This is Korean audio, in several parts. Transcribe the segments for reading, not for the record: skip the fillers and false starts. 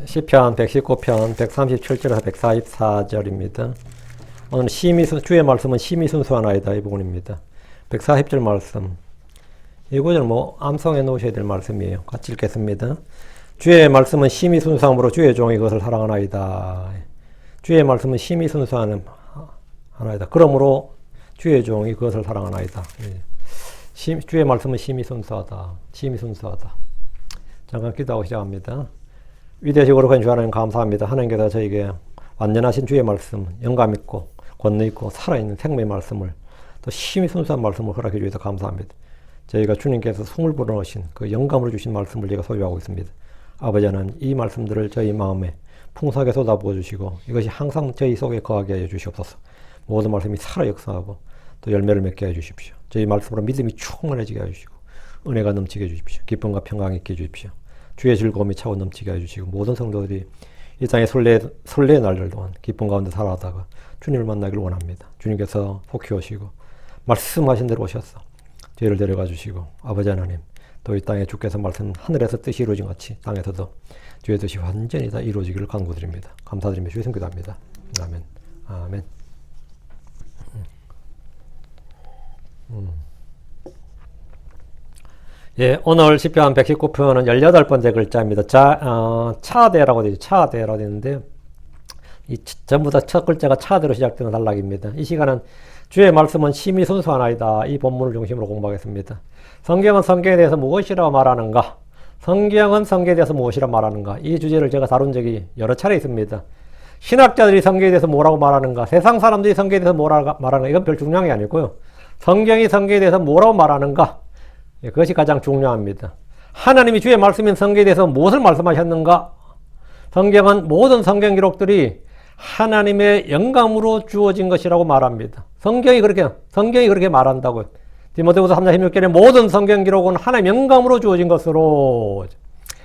시편 119편 137절에서 144절입니다. 오늘 주의 말씀은 심히 순수하나이다 이 부분입니다. 140절 말씀. 이 구절 암송해 놓으셔야 될 말씀이에요. 같이 읽겠습니다. 주의 말씀은 심히 순수함으로 주의 종이 그것을 사랑하나이다. 주의 말씀은 심히 순수하나이다. 그러므로 주의 종이 그것을 사랑하나이다. 주의 말씀은 심히 순수하다. 심히 순수하다. 잠깐 기도하고 시작합니다. 위대하시고 거룩한 주 하나님 감사합니다. 하나님께서 저에게 완전하신 주의 말씀, 영감 있고 권능 있고 살아있는 생명의 말씀을 또 심히 순수한 말씀을 허락해 주셔서 감사합니다. 저희가 주님께서 숨을 불어넣으신 그 영감으로 주신 말씀을 제가 소유하고 있습니다. 아버지 하나님, 이 말씀들을 저희 마음에 풍성하게 쏟아부어 주시고 이것이 항상 저희 속에 거하게 해 주시옵소서. 모든 말씀이 살아 역사하고 또 열매를 맺게 해 주십시오. 저희 말씀으로 믿음이 충만해지게 해 주시고 은혜가 넘치게 해 주십시오. 기쁨과 평강이 있게 해 주십시오. 주의 즐거움이 차고 넘치게 해주시고 모든 성도들이 이 땅의 설레의 날들 동안 기쁨 가운데 살아가다가 주님을 만나기를 원합니다. 주님께서 속히 오시고 말씀하신 대로 오셔서 저희를 데려가 주시고 아버지 하나님 또 이 땅에 주께서 말씀 하늘에서 뜻이 이루어진 같이 땅에서도 주의 뜻이 완전히 다 이루어지기를 간구드립니다. 감사드리며 주의 성기도합니다. 아멘. 아멘. 예, 오늘 시편 119편은 18번째 글자입니다. 차대라고 되어 있죠. 차대라고 되어 있는데, 전부 다 첫 글자가 차대로 시작되는 단락입니다. 이 시간은 주의 말씀은 심히 순수하나이다. 이 본문을 중심으로 공부하겠습니다. 성경은 성경에 대해서 무엇이라고 말하는가? 성경은 성경에 대해서 무엇이라고 말하는가? 이 주제를 제가 다룬 적이 여러 차례 있습니다. 신학자들이 성경에 대해서 뭐라고 말하는가? 세상 사람들이 성경에 대해서 뭐라고 말하는가? 이건 별 중요한 게 아니고요. 성경이 성경에 대해서 뭐라고 말하는가? 그것이 가장 중요합니다. 하나님이 주의 말씀인 성경에 대해서 무엇을 말씀하셨는가? 성경은 모든 성경 기록들이 하나님의 영감으로 주어진 것이라고 말합니다. 성경이 그렇게 말한다고요. 디모데후서 3장 16절에 모든 성경 기록은 하나님의 영감으로 주어진 것으로,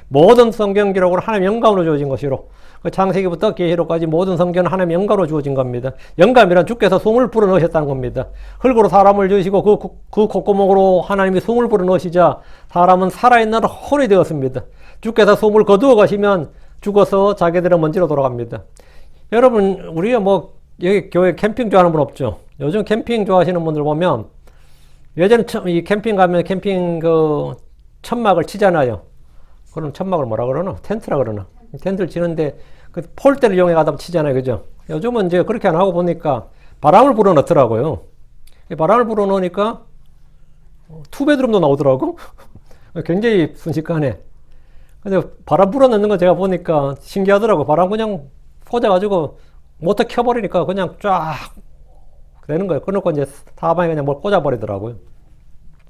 모든 성경 기록은 하나님의 영감으로 주어진 것이로, 창세기부터 계시록까지 모든 성경은 하나님의 영감으로 주어진 겁니다. 영감이란 주께서 숨을 불어넣으셨다는 겁니다. 흙으로 사람을 지으시고 그 콧구멍으로 하나님이 숨을 불어넣으시자 사람은 살아있는 혼이 되었습니다. 주께서 숨을 거두어 가시면 죽어서 자기들은 먼지로 돌아갑니다. 여러분, 우리가 여기 교회 캠핑 좋아하는 분 없죠? 요즘 캠핑 좋아하시는 분들 보면 예전에 이 캠핑 가면 캠핑 천막을 치잖아요. 그럼 천막을 뭐라 그러나? 텐트라 그러나? 텐트를 치는데 그 폴대를 이용해 가다 치잖아요. 그죠? 요즘은 이제 그렇게 안 하고 보니까 바람을 불어넣더라고요. 바람을 불어넣으니까 투베드룸도 나오더라고. 굉장히 순식간에. 근데 바람 불어넣는 거 제가 보니까 신기하더라고. 바람 그냥 꽂아가지고 모터 켜버리니까 그냥 쫙 되는 거예요. 그러고 이제 사방에 그냥 뭘 꽂아버리더라고요.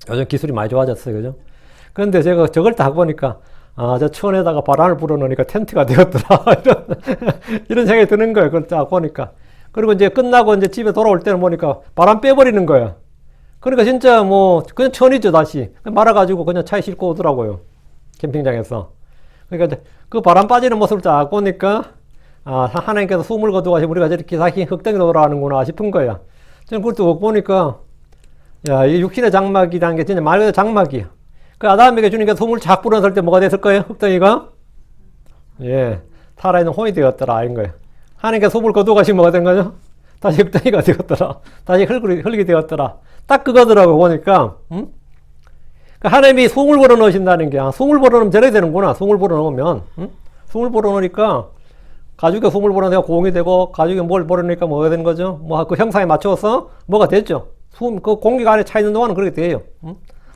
요즘 기술이 많이 좋아졌어요. 그죠? 그런데 제가 저걸 딱 보니까 저 천에다가 바람을 불어넣으니까 텐트가 되었더라. 이런 생각이 드는 거예요. 그걸 딱 보니까. 그리고 이제 끝나고 이제 집에 돌아올 때는 보니까 바람 빼버리는 거야. 그러니까 진짜 그냥 천이죠, 다시. 말아가지고 그냥 차에 싣고 오더라고요. 캠핑장에서. 그러니까 그 바람 빠지는 모습을 딱 보니까, 하나님께서 숨을 거두가시고 우리가 저렇게 다시 흙덩이 돌아가는구나 싶은 거야. 저는 그것도 보니까, 이 육신의 장막이라는 게 진짜 말 그대로 장막이야. 그 아담에게 주님께서 숨을 착 불어넣을 때 뭐가 됐을 거예요? 흙덩이가? 예, 살아있는 혼이 되었더라. 아닌 거예요. 하나님께서 숨을 거두어 가시면 뭐가 된 거죠? 다시 흙덩이가 되었더라. 다시 흙이 되었더라. 딱 그거더라고, 보니까. 하나님이 숨을 불어넣으신다는 게, 숨을 불어넣으면 저래 되는구나. 숨을 불어넣으면. 숨을 불어넣으니까, 가죽에 숨을 불어넣으니까 공이 되고, 가죽에 뭘 불어넣으니까 뭐가 되는 거죠? 그 형상에 맞춰서 뭐가 됐죠? 그 공기가 안에 차 있는 동안은 그렇게 돼요.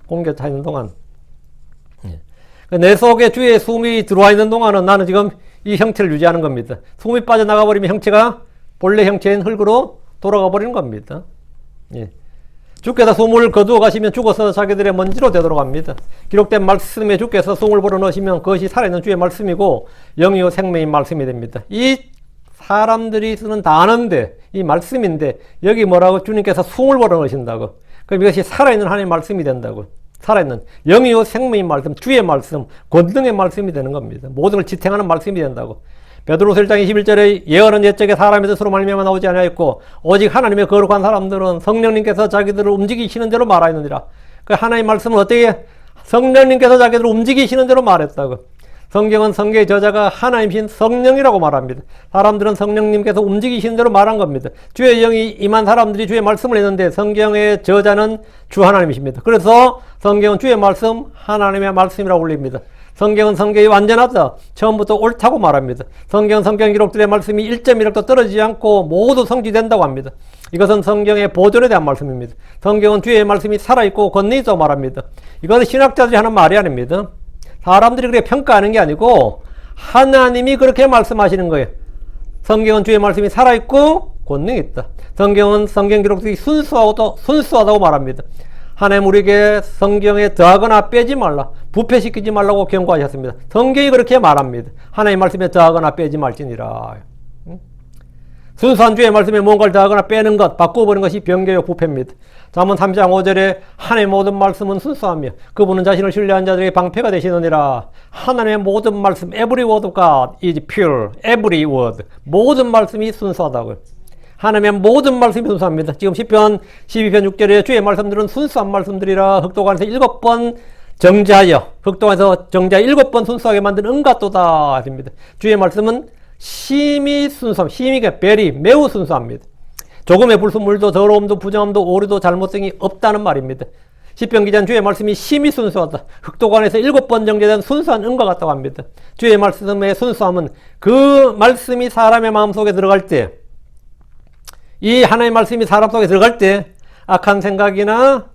공기가 차 있는 동안. 내 속에 주의 숨이 들어와 있는 동안은 나는 지금 이 형체를 유지하는 겁니다. 숨이 빠져나가 버리면 형체가 본래 형체인 흙으로 돌아가 버리는 겁니다. 예. 주께서 숨을 거두어 가시면 죽어서 자기들의 먼지로 되도록 합니다. 기록된 말씀에 주께서 숨을 불어넣으시면 그것이 살아있는 주의 말씀이고 영이요 생명인 말씀이 됩니다. 이 사람들이 쓰는 단어인데 이 말씀인데 여기 뭐라고? 주님께서 숨을 불어넣으신다고. 그럼 이것이 살아있는 하나님의 말씀이 된다고. 살아있는 영이요 생명의 말씀, 주의 말씀, 권능의 말씀이 되는 겁니다. 모든 걸 지탱하는 말씀이 된다고. 베드로서 1장 21절에 예언은 옛적에 사람의 뜻으로 말미암아 나오지 아니하였고 오직 하나님의 거룩한 사람들은 성령님께서 자기들을 움직이시는 대로 말하였느니라. 그 하나님의 말씀은 어떻게 성령님께서 자기들을 움직이시는 대로 말했다고. 성경은 성경의 저자가 하나님이신 성령이라고 말합니다. 사람들은 성령님께서 움직이신 대로 말한 겁니다. 주의 영이 임한 사람들이 주의 말씀을 했는데 성경의 저자는 주 하나님이십니다. 그래서 성경은 주의 말씀, 하나님의 말씀이라고 불립니다. 성경은 성경이 완전하다. 처음부터 옳다고 말합니다. 성경은 성경 기록들의 말씀이 1.1도 떨어지지 않고 모두 성취된다고 합니다. 이것은 성경의 보존에 대한 말씀입니다. 성경은 주의 말씀이 살아있고 권능이 있다고 말합니다. 이것은 신학자들이 하는 말이 아닙니다. 사람들이 그렇게 평가하는 게 아니고 하나님이 그렇게 말씀하시는 거예요. 성경은 주의 말씀이 살아있고 권능이 있다. 성경은 성경 기록들이 순수하다고 말합니다. 하나님 우리에게 성경에 더하거나 빼지 말라, 부패시키지 말라고 경고하셨습니다. 성경이 그렇게 말합니다. 하나님 말씀에 더하거나 빼지 말지니라. 순수한 주의 말씀에 뭔가를 더하거나 빼는 것, 바꾸어버리는 것이 변개요 부패입니다. 잠언 3장 5절에 하나님의 모든 말씀은 순수하며 그분은 자신을 신뢰한 자들에게 방패가 되시느니라. 하나님의 모든 말씀, every word of God is pure. every word. 모든 말씀이 순수하다고요. 하나님의 모든 말씀이 순수합니다. 지금 시편 12편 6절에 주의 말씀들은 순수한 말씀들이라. 흑독안에서 7번 정자하여, 흑독안에서 정자하여 7번 순수하게 만든 은갓도다 하십니다. 주의 말씀은 심히 순수합니다. 심히가 very, 매우 순수합니다. 조금의 불순물도 더러움도 부정함도 오류도 잘못성이 없다는 말입니다. 시편 기자는 주의 말씀이 심히 순수하다. 흑독안에서 7번 정제된 순수한 은과 같다고 합니다. 주의 말씀의 순수함은 그 말씀이 사람의 마음속에 들어갈 때, 이 하나님의 말씀이 사람 속에 들어갈 때 악한 생각이나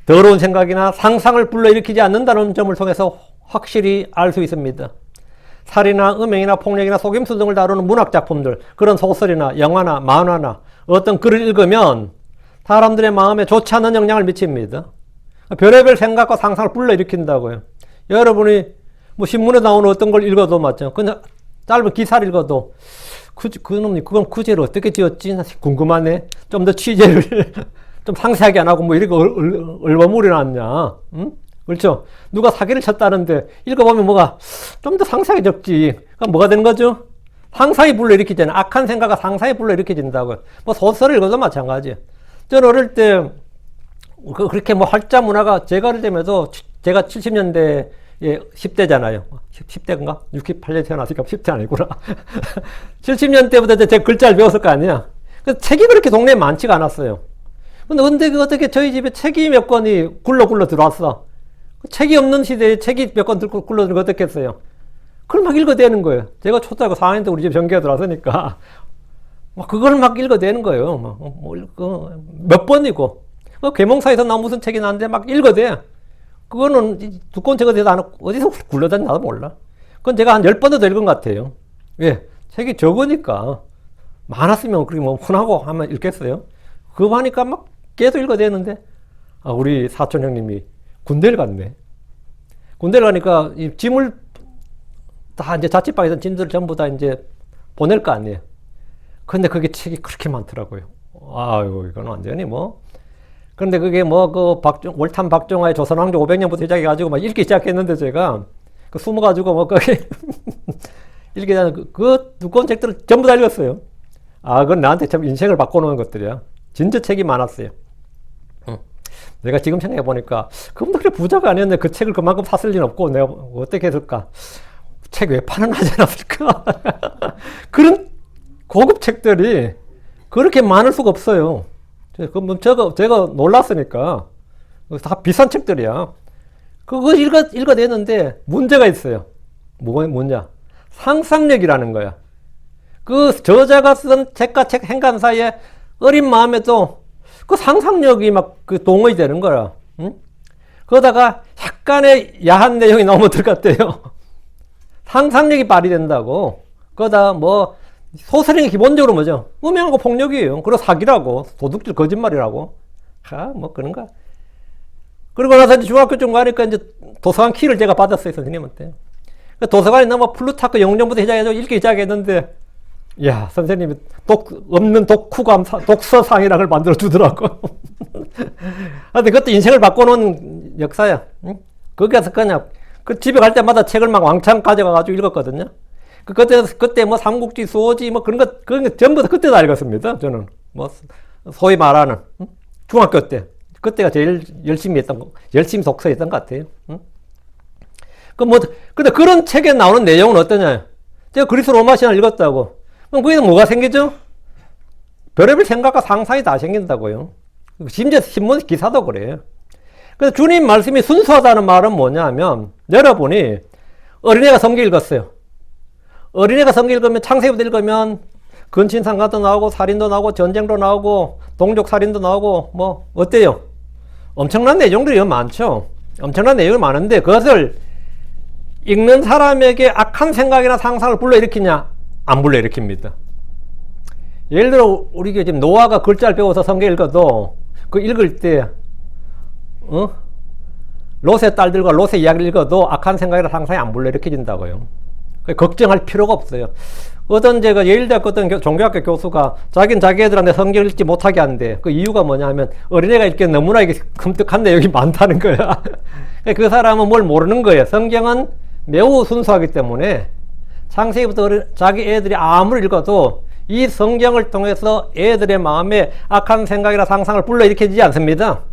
더러운 생각이나 상상을 불러일으키지 않는다는 점을 통해서 확실히 알 수 있습니다. 살이나 음행이나 폭력이나 속임수 등을 다루는 문학작품들, 그런 소설이나 영화나 만화나 어떤 글을 읽으면 사람들의 마음에 좋지 않은 영향을 미칩니다. 별의별 생각과 상상을 불러일으킨다고요. 여러분이 뭐 신문에 나오는 어떤 걸 읽어도 맞죠. 그냥 짧은 기사를 읽어도 그놈이 그건 구제를 어떻게 지었지? 궁금하네. 좀 더 취재를 좀 상세하게 안 하고 뭐 이렇게 얼버무려 놨냐? 응? 그렇죠? 누가 사기를 쳤다는데 읽어보면 뭐가 좀 더 상세하게 적지. 그럼 뭐가 되는 거죠? 상상이 불러일으키잖아요. 악한 생각과 상상이 불러일으켜진다고요. 뭐 소설을 읽어도 마찬가지예요. 저는 어릴 때 그렇게 뭐 활자 문화가 제가 어릴 때면서 제가 70년대에 10대잖아요. 10대인가? 68년 태어났으니까 10대 아니구나. 70년대부터 제가 글자를 배웠을 거 아니야. 그래서 책이 그렇게 동네에 많지가 않았어요. 근데 어떻게 저희 집에 책이 몇 권이 굴러 들어왔어. 책이 없는 시대에 책이 몇 권 굴러 들어오면 어떻겠어요? 그걸 막 읽어대는 거예요. 제가 초등학교 4학년 때 우리 집에 전기가 들어왔으니까 막 그걸 막 읽어대는 거예요. 몇 번이고. 계몽사에서 나온 무슨 책이 나왔는데 막 읽어대. 그거는 두꺼운 책이 돼도 안 어디서 굴러다니나 나도 몰라. 그건 제가 한 10번도 더 읽은 것 같아요. 왜? 책이 적으니까. 많았으면 그렇게 뭐 훈하고 하면 읽겠어요? 그거 하니까 막 계속 읽어대는데, 아, 우리 사촌 형님이 군대를 갔네. 군대를 가니까 이 짐을 다 이제 자취방에서 짐들 전부 다 이제 보낼 거 아니에요. 근데 그게 책이 그렇게 많더라고요. 아유, 이건 완전히 뭐. 그런데 그게 뭐, 월탄 박정화의 조선왕조 500년부터 시작해가지고 막 읽기 시작했는데 제가 숨어가지고 뭐, 거기 읽게 되는 그 두꺼운 책들을 전부 다 읽었어요. 아, 그건 나한테 참 인생을 바꿔놓은 것들이야. 진짜 책이 많았어요. 내가 지금 생각해보니까, 그분도 그래 부자가 아니었는데 그 책을 그만큼 샀을 리는 없고, 내가 어떻게 했을까? 책 왜 파는 하지 않았을까? 그런 고급 책들이 그렇게 많을 수가 없어요. 제가 놀랐으니까. 다 비싼 책들이야. 그거 읽어내는데 문제가 있어요. 뭐냐? 상상력이라는 거야. 그 저자가 쓴 책과 책 행간 사이에 어린 마음에도 그 상상력이 막 그 동원이 되는 거야. 응? 그러다가 약간의 야한 내용이 나오면 어떨 것 같아요? 상상력이 발휘된다고. 그러다 뭐 소설이 기본적으로 뭐죠? 음행하고 폭력이에요. 그리고 사기라고, 도둑질, 거짓말이라고. 뭐 그런가. 그리고 나서 이제 중학교쯤 가니까 이제 도서관 키를 제가 받았어요, 선생님한테. 도서관에 나면 플루타크 영정부터 시작해서 읽기 시작했는데, 야, 선생님이 없는 독서상이라는 걸 만들어 주더라고. 근데 그것도 인생을 바꿔놓은 역사야. 응? 거기서 그냥, 그 집에 갈 때마다 책을 막 왕창 가져가가지고 읽었거든요. 그때 뭐 삼국지, 수호지, 뭐 그런 거 전부 다 그때 다 읽었습니다. 저는. 뭐, 소위 말하는, 응? 중학교 때. 그때가 제일 열심히 독서했던 것 같아요. 응? 근데 그런 책에 나오는 내용은 어떠냐? 제가 그리스 로마 신화를 읽었다고. 그럼 거기서 뭐가 생기죠? 별의별 생각과 상상이 다 생긴다고요. 심지어 신문 기사도 그래요. 그래서 주님 말씀이 순수하다는 말은 뭐냐면, 여러분이 어린애가 성경 읽었어요. 어린애가 성경 읽으면, 창세기부터 읽으면, 근친상간도 나오고, 살인도 나오고, 전쟁도 나오고, 동족살인도 나오고, 뭐, 어때요? 엄청난 내용들이 많죠. 엄청난 내용이 많은데, 그것을 읽는 사람에게 악한 생각이나 상상을 불러일으키냐? 안 불러일으킵니다. 예를 들어, 우리가 지금 노아가 글자를 배워서 성경 읽어도, 그 읽을 때, 롯의 딸들과 롯의 이야기를 읽어도 악한 생각이나 상상이 안 불러일으켜진다고요. 걱정할 필요가 없어요. 어떤 제가 예일대학교 어떤 종교학교 교수가 자기는 자기 애들한테 성경 읽지 못하게 한대. 그 이유가 뭐냐 하면 어린애가 읽기에 너무나 이게 끔찍한 내용이 많다는 거야. 그 사람은 뭘 모르는 거예요. 성경은 매우 순수하기 때문에 창세기부터 자기 애들이 아무리 읽어도 이 성경을 통해서 애들의 마음에 악한 생각이나 상상을 불러일으키지 않습니다.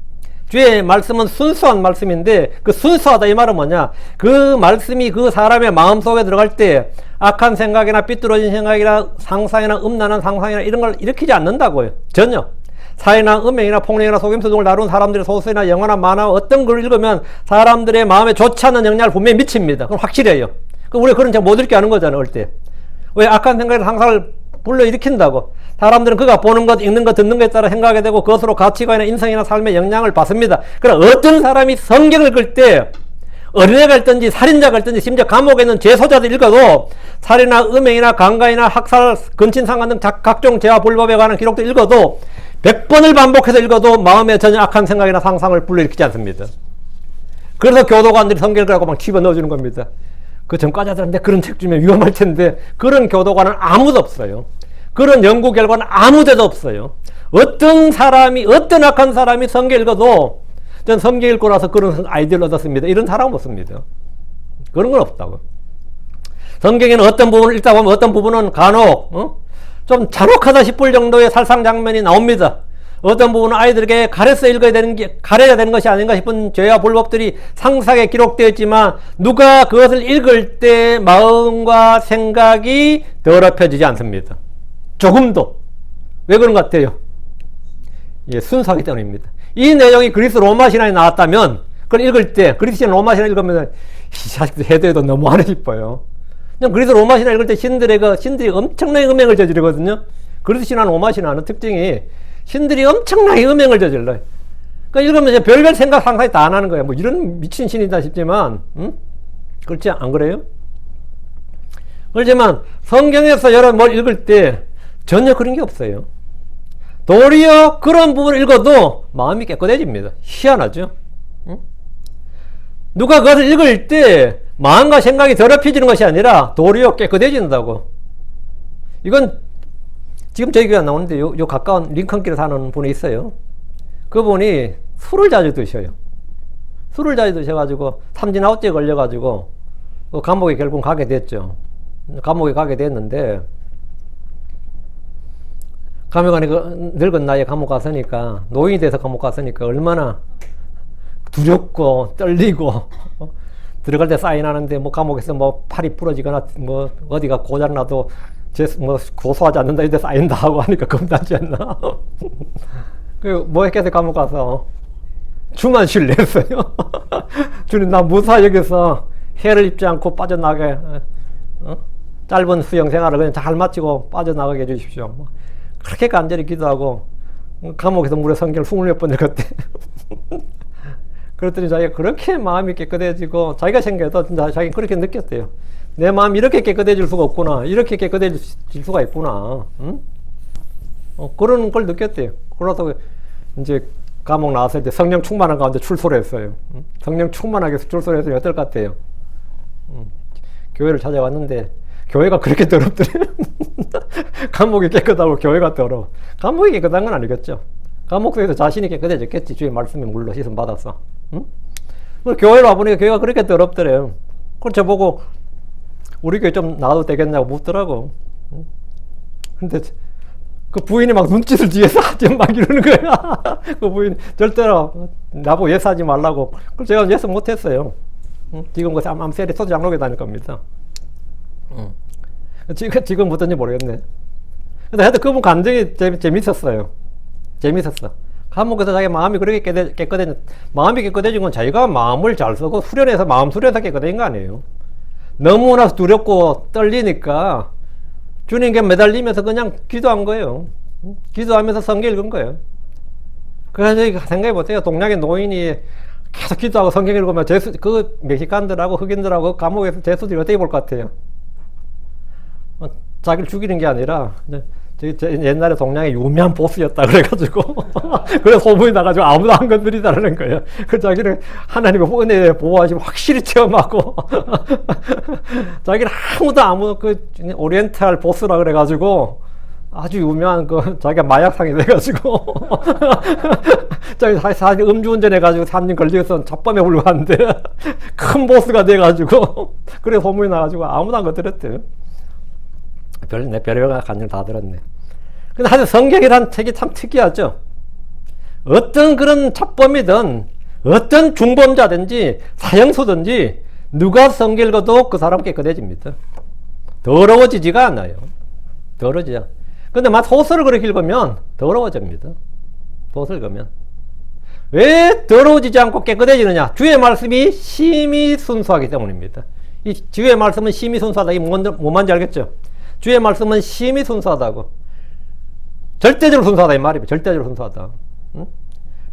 주의 말씀은 순수한 말씀인데, 그 순수하다 이 말은 뭐냐? 그 말씀이 그 사람의 마음속에 들어갈 때 악한 생각이나 삐뚤어진 생각이나 상상이나 음란한 상상이나 이런 걸 일으키지 않는다고요. 전혀. 사회나 음행이나 폭력이나 속임수 등을 다룬 사람들의 소설이나 영화나 만화 어떤 걸 읽으면 사람들의 마음에 좋지 않는 영향을 분명히 미칩니다. 그건 확실해요. 우리가 그런 잘 못 읽게 하는 거잖아요, 어릴 때. 왜? 악한 생각이나 상상을 불러일으킨다고. 사람들은 그가 보는 것, 읽는 것, 듣는 것에 따라 생각하게 되고 그것으로 가치관이나 인성이나 삶의 영향을 받습니다. 그러나 어떤 사람이 성경을 읽을 때 어린애가 읽든지 살인자가 읽든지 심지어 감옥에 있는 재소자도 읽어도 살인이나 음행이나 강간이나 학살, 근친상간 등 각종 죄와 불법에 관한 기록도 읽어도 100번을 반복해서 읽어도 마음에 전혀 악한 생각이나 상상을 불러일으키지 않습니다. 그래서 교도관들이 성경을 갖고 막 집어 넣어주는 겁니다. 그 전과자들한테 그런 책 주면 위험할 텐데 그런 교도관은 아무도 없어요. 그런 연구 결과는 아무데도 없어요. 어떤 사람이, 어떤 악한 사람이 성경 읽어도 전 성경 읽고 나서 그런 아이디어를 얻었습니다. 이런 사람은 없습니다. 그런 건 없다고. 성경에는 어떤 부분을 읽다 보면 어떤 부분은 간혹 좀 잔혹하다 싶을 정도의 살상 장면이 나옵니다. 어떤 부분은 아이들에게 가려서 읽어야 되는 게, 가려야 되는 것이 아닌가 싶은 죄와 불법들이 상세하게 기록되어 있지만 누가 그것을 읽을 때 마음과 생각이 더럽혀지지 않습니다. 조금도. 왜 그런 것 같아요? 예, 순수하기 때문입니다. 이 내용이 그리스 로마 신화에 나왔다면 그걸 읽을 때 그리스 신화 로마 신화 읽으면 이 자식들 해도 너무하네 싶어요. 그냥 그리스 로마 신화 읽을 때 신들이 엄청나게 음행을 저지르거든요. 그리스 신화 로마 신화는 특징이 신들이 엄청나게 음행을 저질러요. 그러니까 읽으면 별별 생각 상상이 다 안 하는 거예요. 뭐 이런 미친 신이다 싶지만, 그렇지 안 그래요? 그렇지만 성경에서 여러분 뭘 읽을 때 전혀 그런 게 없어요. 도리어 그런 부분을 읽어도 마음이 깨끗해집니다. 희한하죠? 누가 그것을 읽을 때 마음과 생각이 더럽혀지는 것이 아니라 도리어 깨끗해진다고. 이건 지금 저희 교회 나오는데 요 가까운 링컨길에 사는 분이 있어요. 그분이 술을 자주 드셔요. 술을 자주 드셔가지고 삼진 아웃제에 걸려가지고 감옥에 결국 가게 됐죠. 감옥에 가게 됐는데 감옥 안에 늙은 나이에 감옥 갔으니까 노인이 돼서 감옥 갔으니까 얼마나 두렵고 떨리고 들어갈 때 사인하는데 뭐 감옥에서 뭐 팔이 부러지거나 뭐 어디가 고장나도 뭐 고소하지 않는다 이런데 사인다 하고 하니까 겁나지 않나? 그 뭐 했겠어요? 감옥 가서 주만 쉴래 했어요. 주님 나 무사 여기서 해를 입지 않고 빠져나가게 짧은 수영 생활을 그냥 잘 마치고 빠져나가게 해주십시오. 그렇게 간절히 기도하고 감옥에서 물에 성경을 20번 읽었대. 그랬더니 자기가 그렇게 마음이 깨끗해지고 자기가 생겨도 진짜 자기는 그렇게 느꼈대요. 내 마음이 이렇게 깨끗해질 수가 없구나. 이렇게 깨끗해질 수가 있구나. 응? 그런 걸 느꼈대요. 그러다가 이제 감옥 나왔을 때 성령 충만한 가운데 출소를 했어요. 응? 성령 충만하게 출소를 했으면 어떨 것 같아요? 교회를 찾아왔는데 교회가 그렇게 더럽더래요. 감옥이 깨끗하고 교회가 더러워. 감옥이 깨끗한 건 아니겠죠. 감옥 속에서 자신이 깨끗해졌겠지. 주의 말씀에 물로 씻음 받았어. 응? 교회로 와보니까 교회가 그렇게 더럽더래요. 그걸 저보고 우리 교회 좀 나와도 되겠냐고 묻더라고. 근데 그 부인이 막 눈짓을 뒤에서 하지 막 이러는 거야. 그 부인 절대로 나보고 예스하지 말라고. 그래서 제가 예스 못했어요. 지금 그 암셀이 소장록에 다닐 겁니다. 지금 어떤지 모르겠네. 근데 하여튼 그분 감정이 재밌었어요. 재밌었어. 한번 자기 마음이 그렇게 마음이 깨끗해진 건 자기가 마음을 잘 쓰고 수련해서 마음 수련해서 깨끗해진 거 아니에요. 너무나 두렵고 떨리니까 주님께 매달리면서 그냥 기도한 거예요. 기도하면서 성경 읽은 거예요. 그래서 생각해 보세요. 동양의 노인이 계속 기도하고 성경 읽으면 그 멕시칸들하고 흑인들하고 감옥에서 죄수들이 어떻게 볼 것 같아요? 자기를 죽이는 게 아니라 옛날에 동양의 유명한 보스였다 그래가지고 그래서 소문이 나가지고 아무도 안 건드리다라는 거예요. 그 자기를 하나님의 은혜에 보호하시고 확실히 체험하고 자기를 아무도 그 오리엔탈 보스라 그래가지고 아주 유명한 그 자기가 마약상이 돼가지고 자기 사실 음주운전 해가지고 3년 걸려서 잡범에 불과한데 큰 보스가 돼가지고 그래 소문이 나가지고 아무도 안 건드렸대요. 별의별 간증 다 들었네. 근데 하여튼 성경이란 책이 참 특이하죠. 어떤 그런 잡범이든 어떤 중범자든지 사형수든지 누가 성경 읽어도 그 사람 깨끗해집니다. 더러워지지가 않아요. 더러워지죠. 근데 막 소설을 그렇게 읽으면 더러워집니다. 소설 읽으면. 왜 더러워지지 않고 깨끗해지느냐? 주의 말씀이 심히 순수하기 때문입니다. 이 주의 말씀은 심히 순수하다. 이게 뭔지 알겠죠? 주의 말씀은 심히 순수하다고. 절대적으로 순수하다 이 말입니다. 절대적으로 순수하다. 응?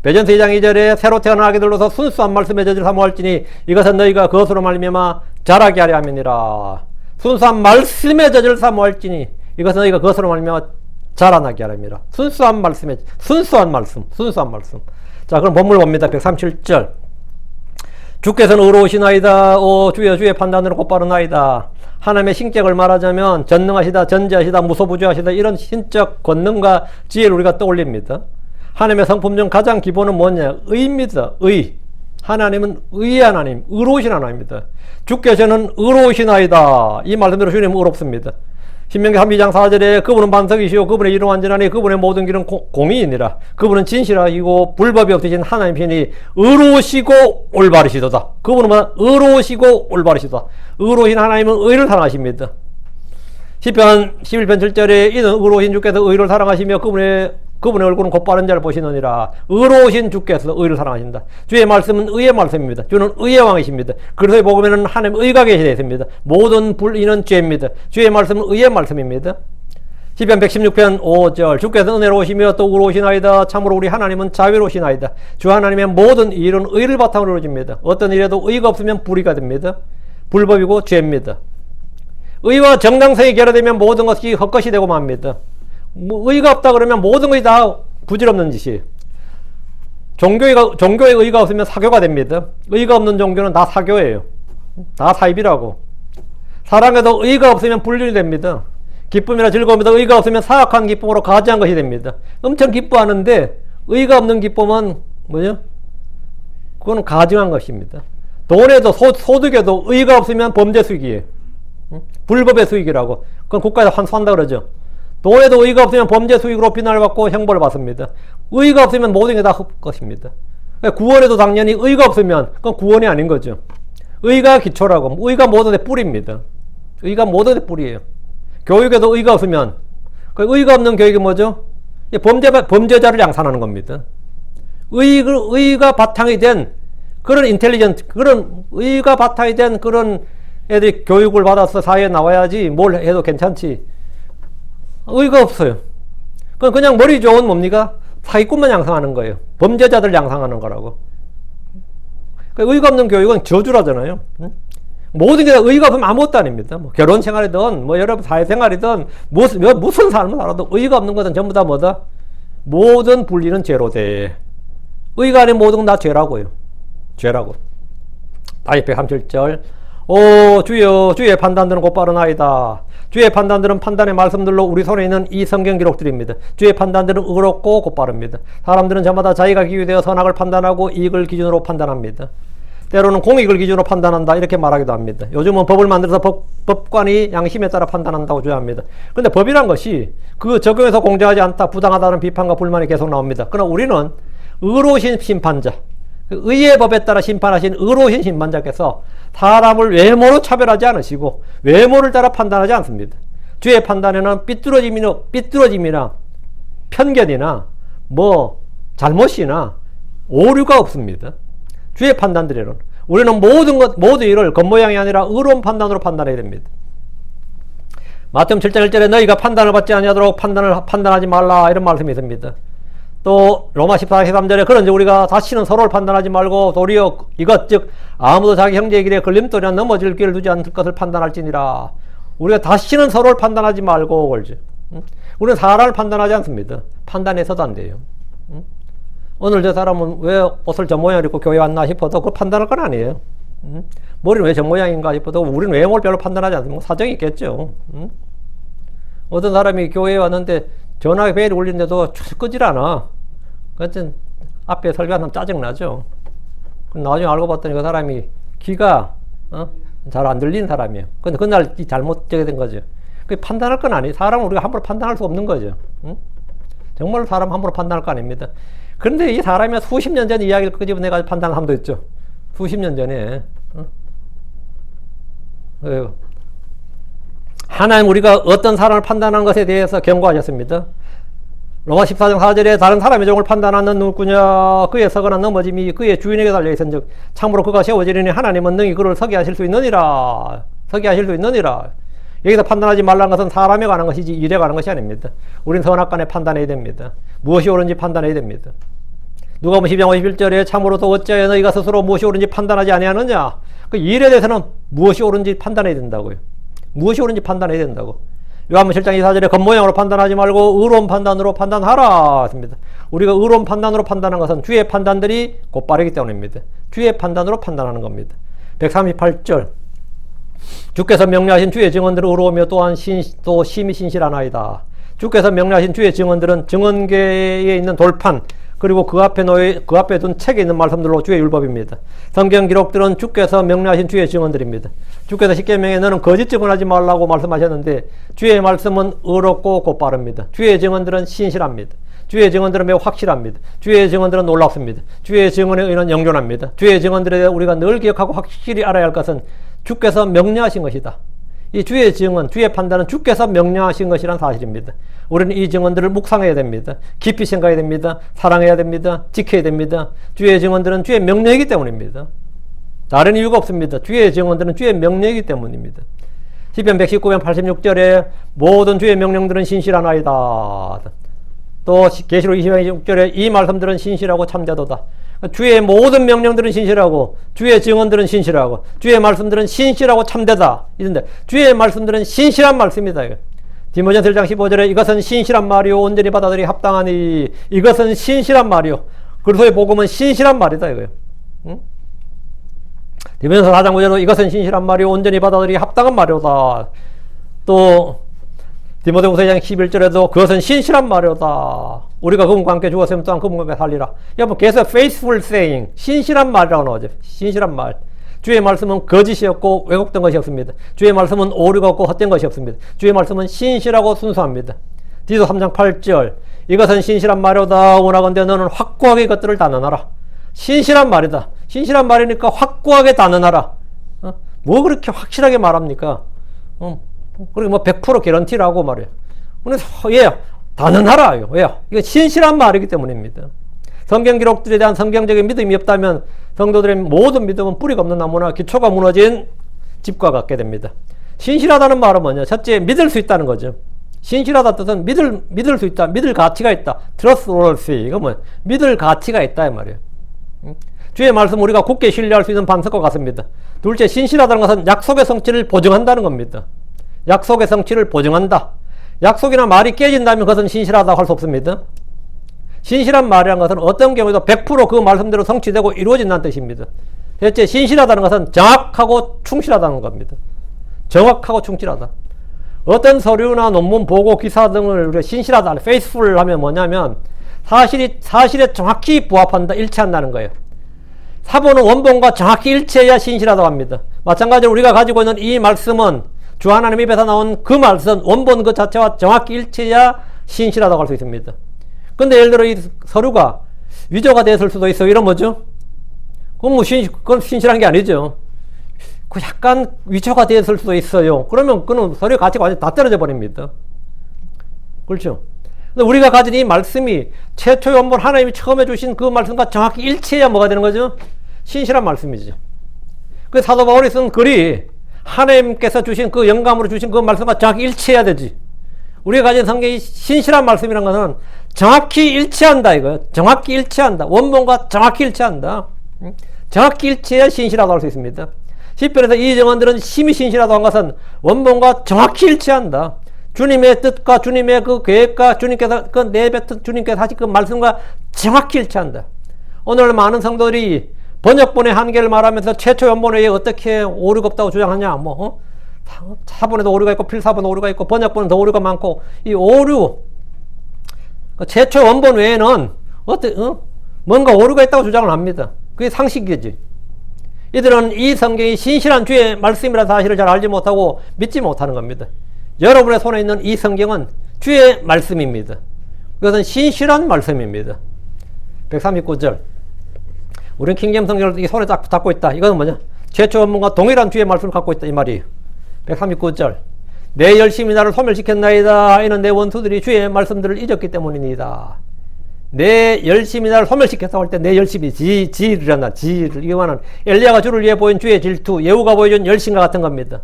베전서 2장 2절에 새로 태어난 아기들로서 순수한 말씀의 저지를 사모할지니 이것은 너희가 그것으로 말미암아 자라게 하려 함이니라. 순수한 말씀의 저지를 사모할지니 이것은 너희가 그것으로 말미암아 자라나게 하려 함이라. 순수한 말씀. 자, 그럼 본문 봅니다. 137절. 주께서는 의로우시나이다. 오 주여 주의 판단으로 곧바르나이다. 하나님의 신격을 말하자면 전능하시다, 전지하시다, 무소부지하시다 이런 신적 권능과 지혜를 우리가 떠올립니다. 하나님의 성품 중 가장 기본은 뭐냐? 의입니다. 의. 하나님은 의의 하나님, 의로우신 하나님입니다. 주께서는 의로우시나이다. 이 말씀대로 주님은 의롭습니다. 신명기 32장 4절에 그분은 반석이시오 그분의 이름 완전하니 그분의 모든 길은 공의이니라. 그분은 진실하시고 불법이 없으신 하나님이시니 의로우시고 올바르시도다. 그분은 의로우시고 올바르시도다. 의로우신 하나님은 의를 사랑하십니다. 시편 11편 7절에 이는 의로우신 주께서 의를 사랑하시며 그분의 얼굴은 곧바른 자를 보시느니라. 의로우신 주께서 의를 사랑하신다. 주의 말씀은 의의 말씀입니다. 주는 의의 왕이십니다. 그래서 복음에는 하나님 의가 계시되어 있습니다. 모든 불의는 죄입니다. 주의 말씀은 의의 말씀입니다. 시편 116편 5절 주께서 은혜로우시며 또 의로우시나이다. 참으로 우리 하나님은 자비로우시나이다. 주 하나님의 모든 일은 의를 바탕으로 이루어집니다. 어떤 일에도 의가 없으면 불의가 됩니다. 불법이고 죄입니다. 의와 정당성이 결여되면 모든 것이 헛것이 되고 맙니다. 의가 없다 그러면 모든 것이 다 부질없는 짓이에요. 종교에 의가 없으면 사교가 됩니다. 의가 없는 종교는 다 사교예요. 다 사입이라고. 사랑에도 의가 없으면 불륜이 됩니다. 기쁨이나 즐거움에도 의가 없으면 사악한 기쁨으로 가지한 것이 됩니다. 엄청 기뻐하는데 의가 없는 기쁨은 뭐죠? 그거는 가증한 것입니다. 돈에도 소득에도 의가 없으면 범죄 수익이에요. 불법의 수익이라고. 그건 국가에서 환수한다 그러죠. 돈에도 의가 없으면 범죄 수익으로 비난을 받고 형벌을 받습니다. 의가 없으면 모든 게 다 헛것입니다. 구원에도 당연히 의가 없으면 그건 구원이 아닌 거죠. 의가 기초라고. 의가 모든 데 뿌리입니다. 의가 모든 데 뿌리예요. 교육에도 의가 없으면 의가 없는 교육이 뭐죠? 범죄자를 양산하는 겁니다. 의가 바탕이 된 그런 인텔리전트, 그런 의가 바탕이 된 그런 애들이 교육을 받아서 사회에 나와야지 뭘 해도 괜찮지. 의가 없어요. 그냥 머리 좋은 뭡니까? 사기꾼만 양성하는 거예요. 범죄자들 양성하는 거라고. 의가 없는 교육은 저주라잖아요. 모든 게 의가 없으면 아무것도 아닙니다. 뭐 결혼 생활이든 뭐 여러분 사회생활이든 무슨 삶을 살아도 의가 없는 것은 전부 다 뭐다? 모든 불리는 죄로 돼. 의가 아닌 모든 건 다 죄라고요. 죄라고. 다시 137절. 오 주여 주의 판단들은 곧바르나이다. 주의 판단들은 판단의 말씀들로 우리 손에 있는 이 성경 기록들입니다. 주의 판단들은 의롭고 곧바릅니다. 사람들은 저마다 자기가 기유되어 선악을 판단하고 이익을 기준으로 판단합니다. 때로는 공익을 기준으로 판단한다 이렇게 말하기도 합니다. 요즘은 법을 만들어서 법관이 양심에 따라 판단한다고 주장합니다. 그런데 법이란 것이 그 적용해서 공정하지 않다, 부당하다는 비판과 불만이 계속 나옵니다. 그러나 우리는 의로우신 심판자, 의의 법에 따라 심판하신 의로우신 심판자께서 사람을 외모로 차별하지 않으시고 외모를 따라 판단하지 않습니다. 주의 판단에는 삐뚤어짐이나 편견이나 잘못이나 오류가 없습니다. 주의 판단들에는 우리는 모든 일을 겉모양이 아니라 의로운 판단으로 판단해야 됩니다. 마태복음 7장 1절에 너희가 판단을 받지 아니하도록 판단하지 말라 이런 말씀이 있습니다. 또 로마 14장 13절에 그런지 우리가 다시는 서로를 판단하지 말고 도리어 이것 즉 아무도 자기 형제의 길에 걸림돌이나 넘어질 길을 두지 않을 것을 판단할지니라. 우리가 다시는 서로를 판단하지 말고 그러지. 우리는 사람을 판단하지 않습니다. 판단해서도 안 돼요. 오늘 저 사람은 왜 옷을 저 모양을 입고 교회 왔나 싶어도 그걸 판단할 건 아니에요. 머리는 왜 저 모양인가 싶어도 우리는 외모를 별로 판단하지 않습니다. 사정이 있겠죠. 어떤 사람이 교회에 왔는데 전화기 벨이 울리는데도 끄질 않아. 그랬더니 앞에 설교하면 짜증나죠. 나중에 알고 봤더니 그 사람이 귀가 잘 안 들리는 사람이에요. 근데 그날 잘못되게 된 거죠. 그 판단할 건 아니에요. 사람은 우리가 함부로 판단할 수 없는 거죠. 정말로 사람 함부로 판단할 거 아닙니다. 그런데 이 사람이 수십 년 전 이야기를 끄집어내가지고 판단한 사람도 있죠. 수십 년 전에. 하나님 우리가 어떤 사람을 판단하는 것에 대해서 경고하셨습니다. 로마 14장 4절에 다른 사람의 종을 판단하는 누구냐 그의 서거나 넘어짐이 그의 주인에게 달려있은즉 참으로 그가 세워지리니 하나님은 능히 그를 서게 하실 수 있느니라. 여기서 판단하지 말라는 것은 사람에 관한 것이지 일에 관한 것이 아닙니다. 우린 선악간에 판단해야 됩니다. 무엇이 옳은지 판단해야 됩니다. 누가복음 12장 51절에 참으로도 어찌하여 너희가 스스로 무엇이 옳은지 판단하지 아니하느냐. 그 일에 대해서는 무엇이 옳은지 판단해야 된다고요. 무엇이 옳은지 판단해야 된다고. 요한복음 7장 24절에 겉모양으로 판단하지 말고 의로운 판단으로 판단하라 했습니다. 우리가 의로운 판단으로 판단하는 것은 주의 판단들이 곧바르기 때문입니다. 주의 판단으로 판단하는 겁니다. 138절 주께서 명령하신 주의 증언들은 의로우며 또한 또 심히 신실하나이다. 주께서 명령하신 주의 증언들은 증언계에 있는 돌판 그리고 그 앞에 둔 책에 있는 말씀들로 주의 율법입니다. 성경 기록들은 주께서 명령하신 주의 증언들입니다. 주께서 십계명에 너는 거짓 증언하지 말라고 말씀하셨는데 주의 말씀은 의롭고 곧바릅니다. 주의 증언들은 신실합니다. 주의 증언들은 매우 확실합니다. 주의 증언들은 놀랍습니다. 주의 증언에 의는 영존합니다. 주의 증언들에 대해 우리가 늘 기억하고 확실히 알아야 할 것은 주께서 명령하신 것이다. 이 주의 증언, 주의 판단은 주께서 명령하신 것이란 사실입니다. 우리는 이 증언들을 묵상해야 됩니다. 깊이 생각해야 됩니다. 사랑해야 됩니다. 지켜야 됩니다. 주의 증언들은 주의 명령이기 때문입니다. 다른 이유가 없습니다. 주의 증언들은 주의 명령이기 때문입니다. 시편 119편 86절에 모든 주의 명령들은 신실하나이다. 또 계시록 20장 26절에 이 말씀들은 신실하고 참되도다. 주의 모든 명령들은 신실하고 주의 증언들은 신실하고 주의 말씀들은 신실하고 참되다. 이런데 주의 말씀들은 신실한 말씀이다. 디모데전서 1장 15절에 이것은 신실한 말이요 온전히 받아들이 합당하니 이것은 신실한 말이요. 그리스도의 복음은 신실한 말이다 이거예요. 응? 디모데전서 4장 9절에 이것은 신실한 말이요 온전히 받아들이 합당한 말이오다. 또 디모데후서 2장 11절에도 그것은 신실한 말이오다. 우리가 그분과 함께 죽었으면 또한 그분과 함께 살리라. 여러분 계속 faithful saying 신실한 말이라고 나오죠. 신실한 말. 주의 말씀은 거짓이었고 왜곡된 것이 없습니다. 주의 말씀은 오류가 없고 헛된 것이 없습니다. 주의 말씀은 신실하고 순수합니다. 디도 3장 8절 이것은 신실한 말이오다. 원하건대 너는 확고하게 이것들을 단언하라. 신실한 말이다. 신실한 말이니까 확고하게 단언하라. 뭐 그렇게 확실하게 말합니까? 그리고 100% 개런티라고 말해요. 그래서 단언하라. 왜요? 이거 신실한 말이기 때문입니다. 성경 기록들에 대한 성경적인 믿음이 없다면 성도들의 모든 믿음은 뿌리가 없는 나무나 기초가 무너진 집과 같게 됩니다. 신실하다는 말은 뭐냐? 첫째, 믿을 수 있다는 거죠. 신실하다 뜻은 믿을 수 있다, 믿을 가치가 있다. trustworthy. 이거 뭐야? 믿을 가치가 있다 이 말이에요. 주의 말씀 우리가 굳게 신뢰할 수 있는 반석과 같습니다. 둘째, 신실하다는 것은 약속의 성취를 보증한다는 겁니다. 약속의 성취를 보증한다. 약속이나 말이 깨진다면 그것은 신실하다고 할 수 없습니다. 신실한 말이라는 것은 어떤 경우에도 100% 그 말씀대로 성취되고 이루어진다는 뜻입니다. 셋째, 신실하다는 것은 정확하고 충실하다는 겁니다. 정확하고 충실하다. 어떤 서류나 논문, 보고, 기사 등을 우리가 신실하다, faithful 하면 뭐냐면 사실에 정확히 부합한다, 일치한다는 거예요. 사본은 원본과 정확히 일치해야 신실하다고 합니다. 마찬가지로 우리가 가지고 있는 이 말씀은 주 하나님 입에서 나온 그 말씀, 원본 그 자체와 정확히 일치해야 신실하다고 할 수 있습니다. 근데 예를 들어 이 서류가 위조가 됐을 수도 있어요. 이런 뭐죠? 그건 신실한 게 아니죠. 그 약간 위초가 되었을 수도 있어요. 그러면 그는 서로 가치가 완전 다 떨어져 버립니다. 그렇죠. 근데 우리가 가진 이 말씀이 최초의 원본 하나님이 처음에 주신 그 말씀과 정확히 일치해야 뭐가 되는 거죠? 신실한 말씀이지. 그 사도 바울이 쓴 글이 하나님께서 주신 그 영감으로 주신 그 말씀과 정확히 일치해야 되지. 우리가 가진 성경이 신실한 말씀이라는 것은 정확히 일치한다 이거예요. 정확히 일치한다. 원본과 정확히 일치한다. 정확히 일치해야 신실하다고 할 수 있습니다. 시편에서 이 정언들은 심히 신실하다고 한 것은 원본과 정확히 일치한다. 주님의 뜻과 주님의 그 계획과 주님께서 그 내뱉은 주님께서 하신 그 말씀과 정확히 일치한다. 오늘 많은 성도들이 번역본의 한계를 말하면서 최초 원본 외에 어떻게 오류가 없다고 주장하냐. 사본에도 오류가 있고 필사본에 오류가 있고 번역본은 더 오류가 많고 이 오류 최초 원본 외에는 뭔가 오류가 있다고 주장을 합니다. 그게 상식이지. 이들은 이 성경이 신실한 주의 말씀이라는 사실을 잘 알지 못하고 믿지 못하는 겁니다. 여러분의 손에 있는 이 성경은 주의 말씀입니다. 그것은 신실한 말씀입니다. 139절. 우리는 킹제임스 성경을 이 손에 딱 잡고 있다. 이것은 뭐냐? 최초 원문과 동일한 주의 말씀을 갖고 있다. 이 말이에요. 139절. 내 열심히 나를 소멸시켰나이다. 이는 내 원수들이 주의 말씀들을 잊었기 때문입니다. 내 열심히 나를 소멸시켰다고 할 때 내 열심이 지를 이거는 엘리야가 주를 위해 보인 주의 질투, 예후가 보여준 열심과 같은 겁니다.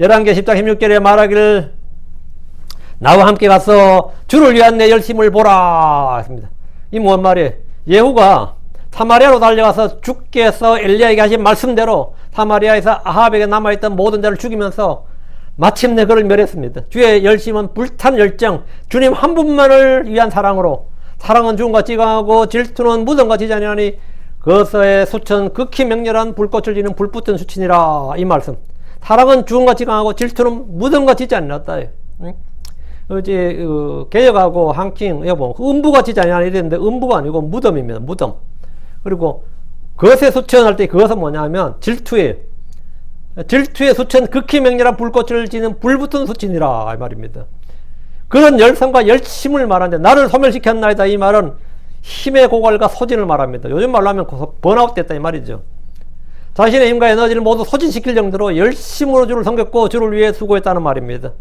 11개 10장 16절에 말하기를 나와 함께 가서 주를 위한 내 열심을 보라 했습니다. 이 뭔 말이에요? 예후가 사마리아로 달려가서 주께서 엘리야에게 하신 말씀대로 사마리아에서 아합에게 남아있던 모든 자를 죽이면서 마침내 그를 멸했습니다. 주의 열심은 불탄 열정, 주님 한 분만을 위한 사랑으로, 사랑은 죽음같이 강하고 질투는 무덤같이 잔인하니 그것의 수천 극히 맹렬한 불꽃을 지는 불붙은 수친이라. 이 말씀. 사랑은 죽음같이 강하고 질투는 무덤같이 잔인하다. 어제 개혁하고 한킹 음부같이 잔인하다 이랬는데 음부가 아니고 무덤입니다. 무덤. 그리고 그것의 수천 할 때 그것은 뭐냐 하면 질투의 수천 극히 맹렬한 불꽃을 지는 불붙은 수친이라 이 말입니다. 그런 열성과 열심을 말하는데 나를 소멸시켰나이다 이 말은 힘의 고갈과 소진을 말합니다. 요즘 말로 하면 번아웃 됐다 이 말이죠. 자신의 힘과 에너지를 모두 소진시킬 정도로 열심으로 주를 섬겼고 주를 위해 수고했다는 말입니다.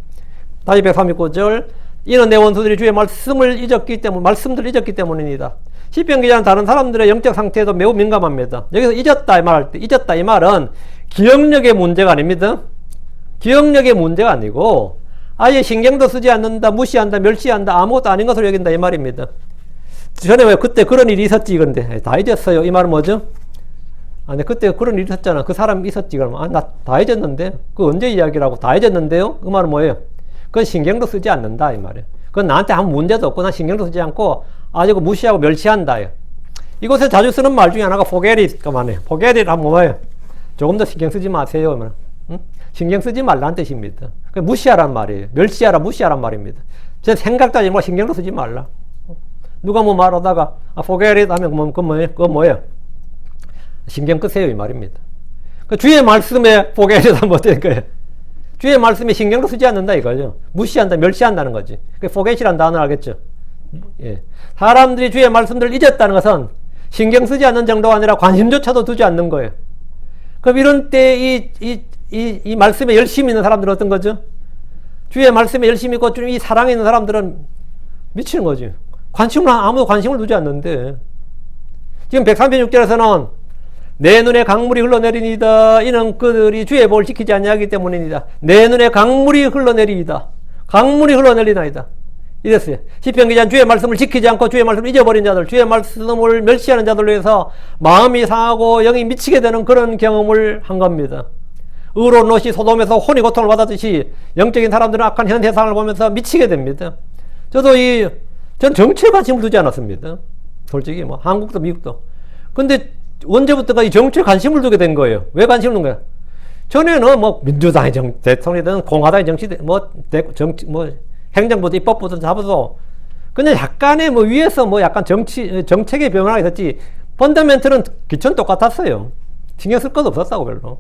다시 139절. 이는 내 원수들이 주의 말씀을 잊었기 때문입니다. 시편 기자는 다른 사람들의 영적 상태에도 매우 민감합니다. 여기서 잊었다 이 말할 때 잊었다 이 말은 기억력의 문제가 아닙니다. 기억력의 문제가 아니고 아예 신경도 쓰지 않는다, 무시한다, 멸시한다, 아무것도 아닌 것으로 여긴다 이 말입니다. 전에 왜 그때 그런 일이 있었지 이건데 다 잊었어요 이 말은 뭐죠? 아니 그때 그런 일이 있었잖아. 그 사람 있었지 그러면 나 다 잊었는데 그 언제 이야기라고 다 잊었는데요? 그 말은 뭐예요? 그건 신경도 쓰지 않는다 이 말이에요. 그건 나한테 아무 문제도 없고 난 신경도 쓰지 않고 아주 무시하고 멸시한다. 이곳에 자주 쓰는 말 중에 하나가 forget 그만해요. forget 하면 뭐예요? 조금 더 신경 쓰지 마세요. 응? 신경 쓰지 말라는 뜻입니다. 무시하란 말이에요. 멸시하라, 무시하란 말입니다. 제 생각도 하지 말고 신경도 쓰지 말라. 누가 뭐 말하다가 forget it 하면 그건 뭐예요? 신경 끄세요 이 말입니다. 주의 말씀에 forget it 하면 어떻게 거예요? 주의 말씀에 신경도 쓰지 않는다 이거죠. 무시한다, 멸시한다는 거지. forget이라는 단어 알겠죠? 예. 사람들이 주의 말씀들을 잊었다는 것은 신경 쓰지 않는 정도가 아니라 관심조차도 두지 않는 거예요. 그럼 이런 때 이 말씀에 열심히 있는 사람들은 어떤 거죠? 주의 말씀에 열심히 있고 이 사랑에 있는 사람들은 미치는 거지. 아무도 관심을 두지 않는데 지금 136절에서는 내 눈에 강물이 흘러내리니이다. 이는 그들이 주의 법을 지키지 아니하기 때문이니이다. 내 눈에 강물이 흘러내리이다. 강물이 흘러내리나이다. 이랬어요. 시편 기자는 주의 말씀을 지키지 않고 주의 말씀을 잊어버린 자들, 주의 말씀을 멸시하는 자들로 해서 마음이 상하고 영이 미치게 되는 그런 경험을 한 겁니다. 의로운 롯이 소돔에서 혼이 고통을 받았듯이 영적인 사람들은 악한 현 세상을 보면서 미치게 됩니다. 전 정치에 관심을 두지 않았습니다. 솔직히 한국도 미국도. 근데 언제부터가 이 정치에 관심을 두게 된 거예요. 왜 관심을 둔 거예요? 전에는 민주당의 대통령이든 공화당의 행정부도 입법부도 잡아서 근데 약간의 위에서 약간 정책의 변화가 있었지 펀더멘틀은 기초는 똑같았어요. 신경 쓸 것도 없었다고 별로.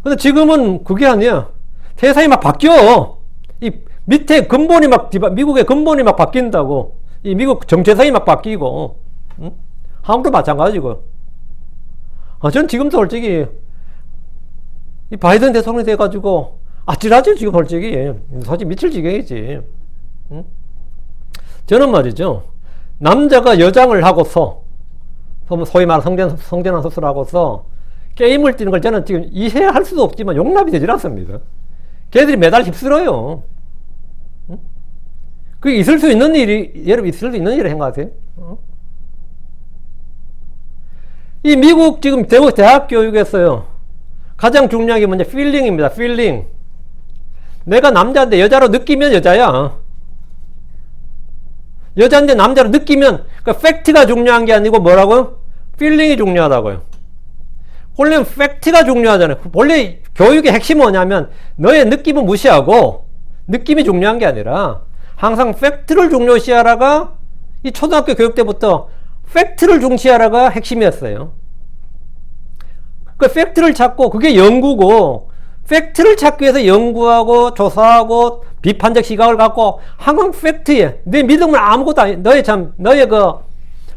근데 지금은 그게 아니야. 세상이 막 바뀌어. 이 밑에 근본이 미국의 근본이 막 바뀐다고. 이 미국 정체성이 막 바뀌고. 응? 한국도 마찬가지고. 전 지금도 솔직히 이 바이든 대통령이 돼가지고 아찔하죠 지금 솔직히. 솔직히 미칠 지경이지. 응? 저는 말이죠, 남자가 여장을 하고서 소위 말하는 성전환 수술하고서 게임을 뛰는 걸 저는 지금 이해할 수도 없지만 용납이 되질 않습니다. 걔들이 매달 휩쓸어요. 응? 그게 있을 수 있는 일이, 여러분 있을 수 있는 일을 생각하세요? 이 미국 지금 대학 교육에서요, 가장 중요한 게 뭐냐, 필링입니다. 필링. 내가 남자인데 여자로 느끼면 여자야. 여자인데 남자로 느끼면, 그러니까 팩트가 중요한 게 아니고 뭐라고요? 필링이 중요하다고요. 원래 팩트가 중요하잖아요. 원래 교육의 핵심은 뭐냐면 너의 느낌은 무시하고 느낌이 중요한 게 아니라 항상 팩트를 중요시하라가, 이 초등학교 교육 때부터 팩트를 중시하라가 핵심이었어요. 그 팩트를 찾고, 그게 연구고, 팩트를 찾기 위해서 연구하고 조사하고 비판적 시각을 갖고 항상 팩트에, 내 믿음은 아무것도 아니, 너의 그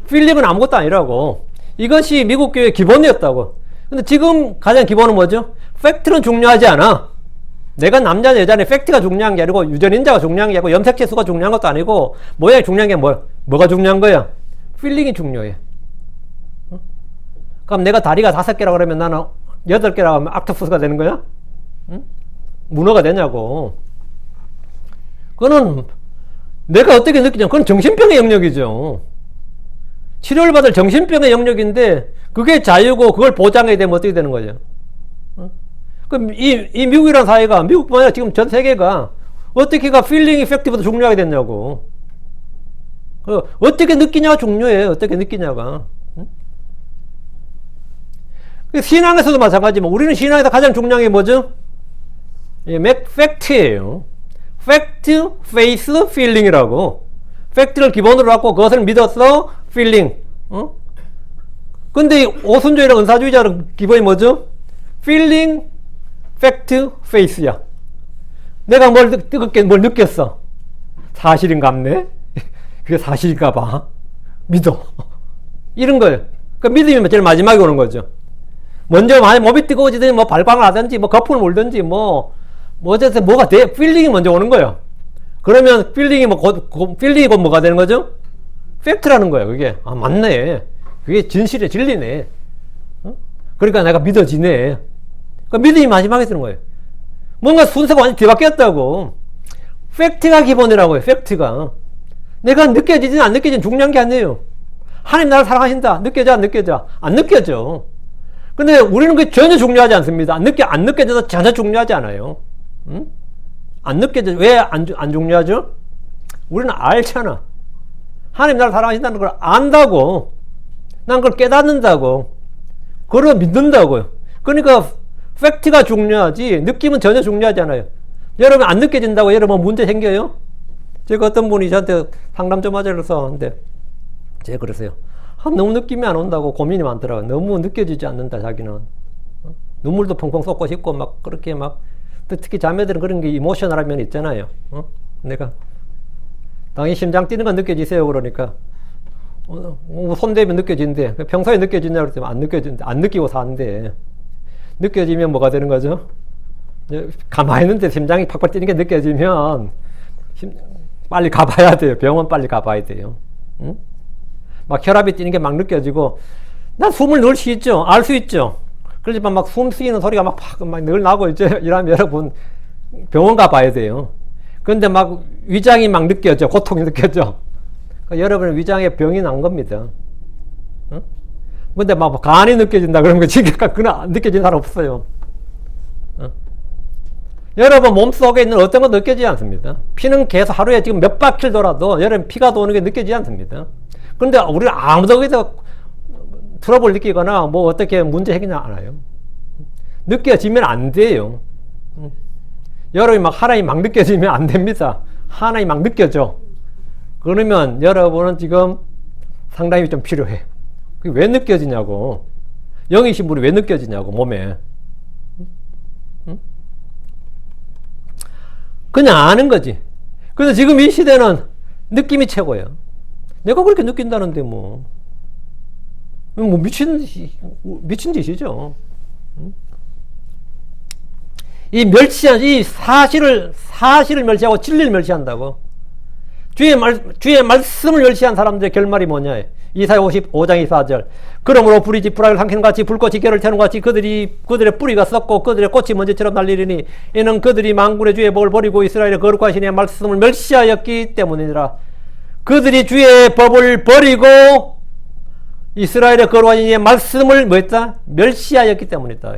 필링은 아무것도 아니라고. 이것이 미국 교육의 기본이었다고. 근데 지금 가장 기본은 뭐죠? 팩트는 중요하지 않아. 내가 남자 여자는 팩트가 중요한 게 아니고 유전인자가 중요한 게 아니고 염색체 수가 중요한 것도 아니고 모양이 중요한 게 뭐가 중요한 거야? 필링이 중요해. 그럼 내가 다리가 5개라 그러면 나는 8개라 하면 악토푸스가 되는 거야? 응? 문어가 되냐고. 그거는 내가 어떻게 느끼냐, 그건 정신병의 영역이죠. 치료를 받을 정신병의 영역인데 그게 자유고 그걸 보장해야 되면 어떻게 되는 거죠? 그럼 이 미국이라는 사회가, 미국뿐만 아니라 지금 전 세계가 어떻게가 필링 이펙트보다 중요하게 됐냐고. 어떻게 느끼냐가 중요해. 어떻게 느끼냐가. 신앙에서도 마찬가지지만 우리는 신앙에서 가장 중요한 게 뭐죠? 팩트예요. 팩트, 페이스, 필링이라고. 팩트를 기본으로 갖고 그것을 믿어서 필링. 근데 오순조이랑 은사주의자는 기본이 뭐죠? 필링, 팩트, 페이스야. 내가 뭘 느꼈어? 사실인갑네? 그게 사실인가 봐. 믿어. 이런 거예요. 그 믿음이 제일 마지막에 오는 거죠. 먼저 만약 몸이 뜨거워지든지 뭐 발광을 하든지 뭐 거품을 몰든지 어쨌든 뭐가 돼. 필링이 먼저 오는 거예요. 그러면 필링이 필링이 곧 뭐가 되는 거죠? 팩트라는 거예요. 그게. 아, 맞네. 그게 진실의 진리네. 그러니까 내가 믿어지네. 그러니까 믿음이 마지막에 드는 거예요. 뭔가 순서가 완전히 뒤바뀌었다고. 팩트가 기본이라고요. 팩트가. 내가 느껴지든 안 느껴지든 중요한 게 아니에요. 하나님 나를 사랑하신다. 느껴져 안 느껴져? 안 느껴져. 근데 우리는 그게 전혀 중요하지 않습니다. 안 느껴져도 전혀 중요하지 않아요. 응? 안 느껴져. 왜 안 중요하죠? 우리는 알잖아. 하나님 나를 사랑하신다는 걸 안다고. 난 그걸 깨닫는다고. 그걸 믿는다고요. 그러니까 팩트가 중요하지 느낌은 전혀 중요하지 않아요. 여러분 안 느껴진다고 여러분 문제 생겨요? 제가 어떤 분이 저한테 상담 좀 하자면서 하는데 제가 그랬어요. 너무 느낌이 안 온다고 고민이 많더라고요. 너무 느껴지지 않는다 자기는. 눈물도 펑펑 쏟고 싶고 막 그렇게 막, 특히 자매들은 그런 게 이모셔널한 면이 있잖아요. 내가 당연히 심장 뛰는 건 느껴지세요 그러니까 손 대면 느껴지는데 평소에 느껴지냐 그랬더니 안 느껴지는데, 안 느끼고 사는데 느껴지면 뭐가 되는 거죠? 가만히 있는데 심장이 팍팍 뛰는 게 느껴지면 빨리 가봐야 돼요. 병원 빨리 가봐야 돼요. 응? 막 혈압이 뛰는 게 막 느껴지고, 난 숨을 늘 쉬죠. 알 수 있죠. 그렇지만 막 숨 쉬는 소리가 막 늘 나고 이제 이러면 여러분 병원 가봐야 돼요. 근데 막 위장이 막 느껴져. 고통이 느껴져. 그러니까 여러분 위장에 병이 난 겁니다. 응? 근데 막 간이 느껴진다 그러면 지금까지 그건 느껴진 사람 없어요. 응? 여러분 몸속에 있는 어떤 건 느껴지지 않습니다. 피는 계속 하루에 지금 몇 바퀴를 돌아도 여러분 피가 도는 게 느껴지지 않습니다. 그런데 우리는 아무도 거기서 트러블 느끼거나 뭐 어떻게 문제 해결이 않아요. 느껴지면 안 돼요. 여러분이 막 하나님 막 느껴지면 안 됩니다. 하나님 막 느껴져. 그러면 여러분은 지금 상담이 좀 필요해. 그게 왜 느껴지냐고. 영이신 분이 왜 느껴지냐고 몸에. 그냥 아는 거지. 근데 지금 이 시대는 느낌이 최고예요. 내가 그렇게 느낀다는데 뭐. 뭐 미친 짓이죠. 이 사실을 멸시하고 진리를 멸시한다고. 주의 말씀을 멸시한 사람들의 결말이 뭐냐. 이사야 55장 24절. 그러므로 불이 지푸라기를 삼키는 같이 불꽃이 결을 태우는 같이 그들의 뿌리가 썩고 그들의 꽃이 먼지처럼 날리리니 이는 그들이 만군의 주의 법을 버리고 이스라엘의 거룩하신 이의 말씀을 멸시하였기 때문이니라. 그들이 주의 법을 버리고 이스라엘의 거룩하신 이의 말씀을 멸시하였기 때문이다.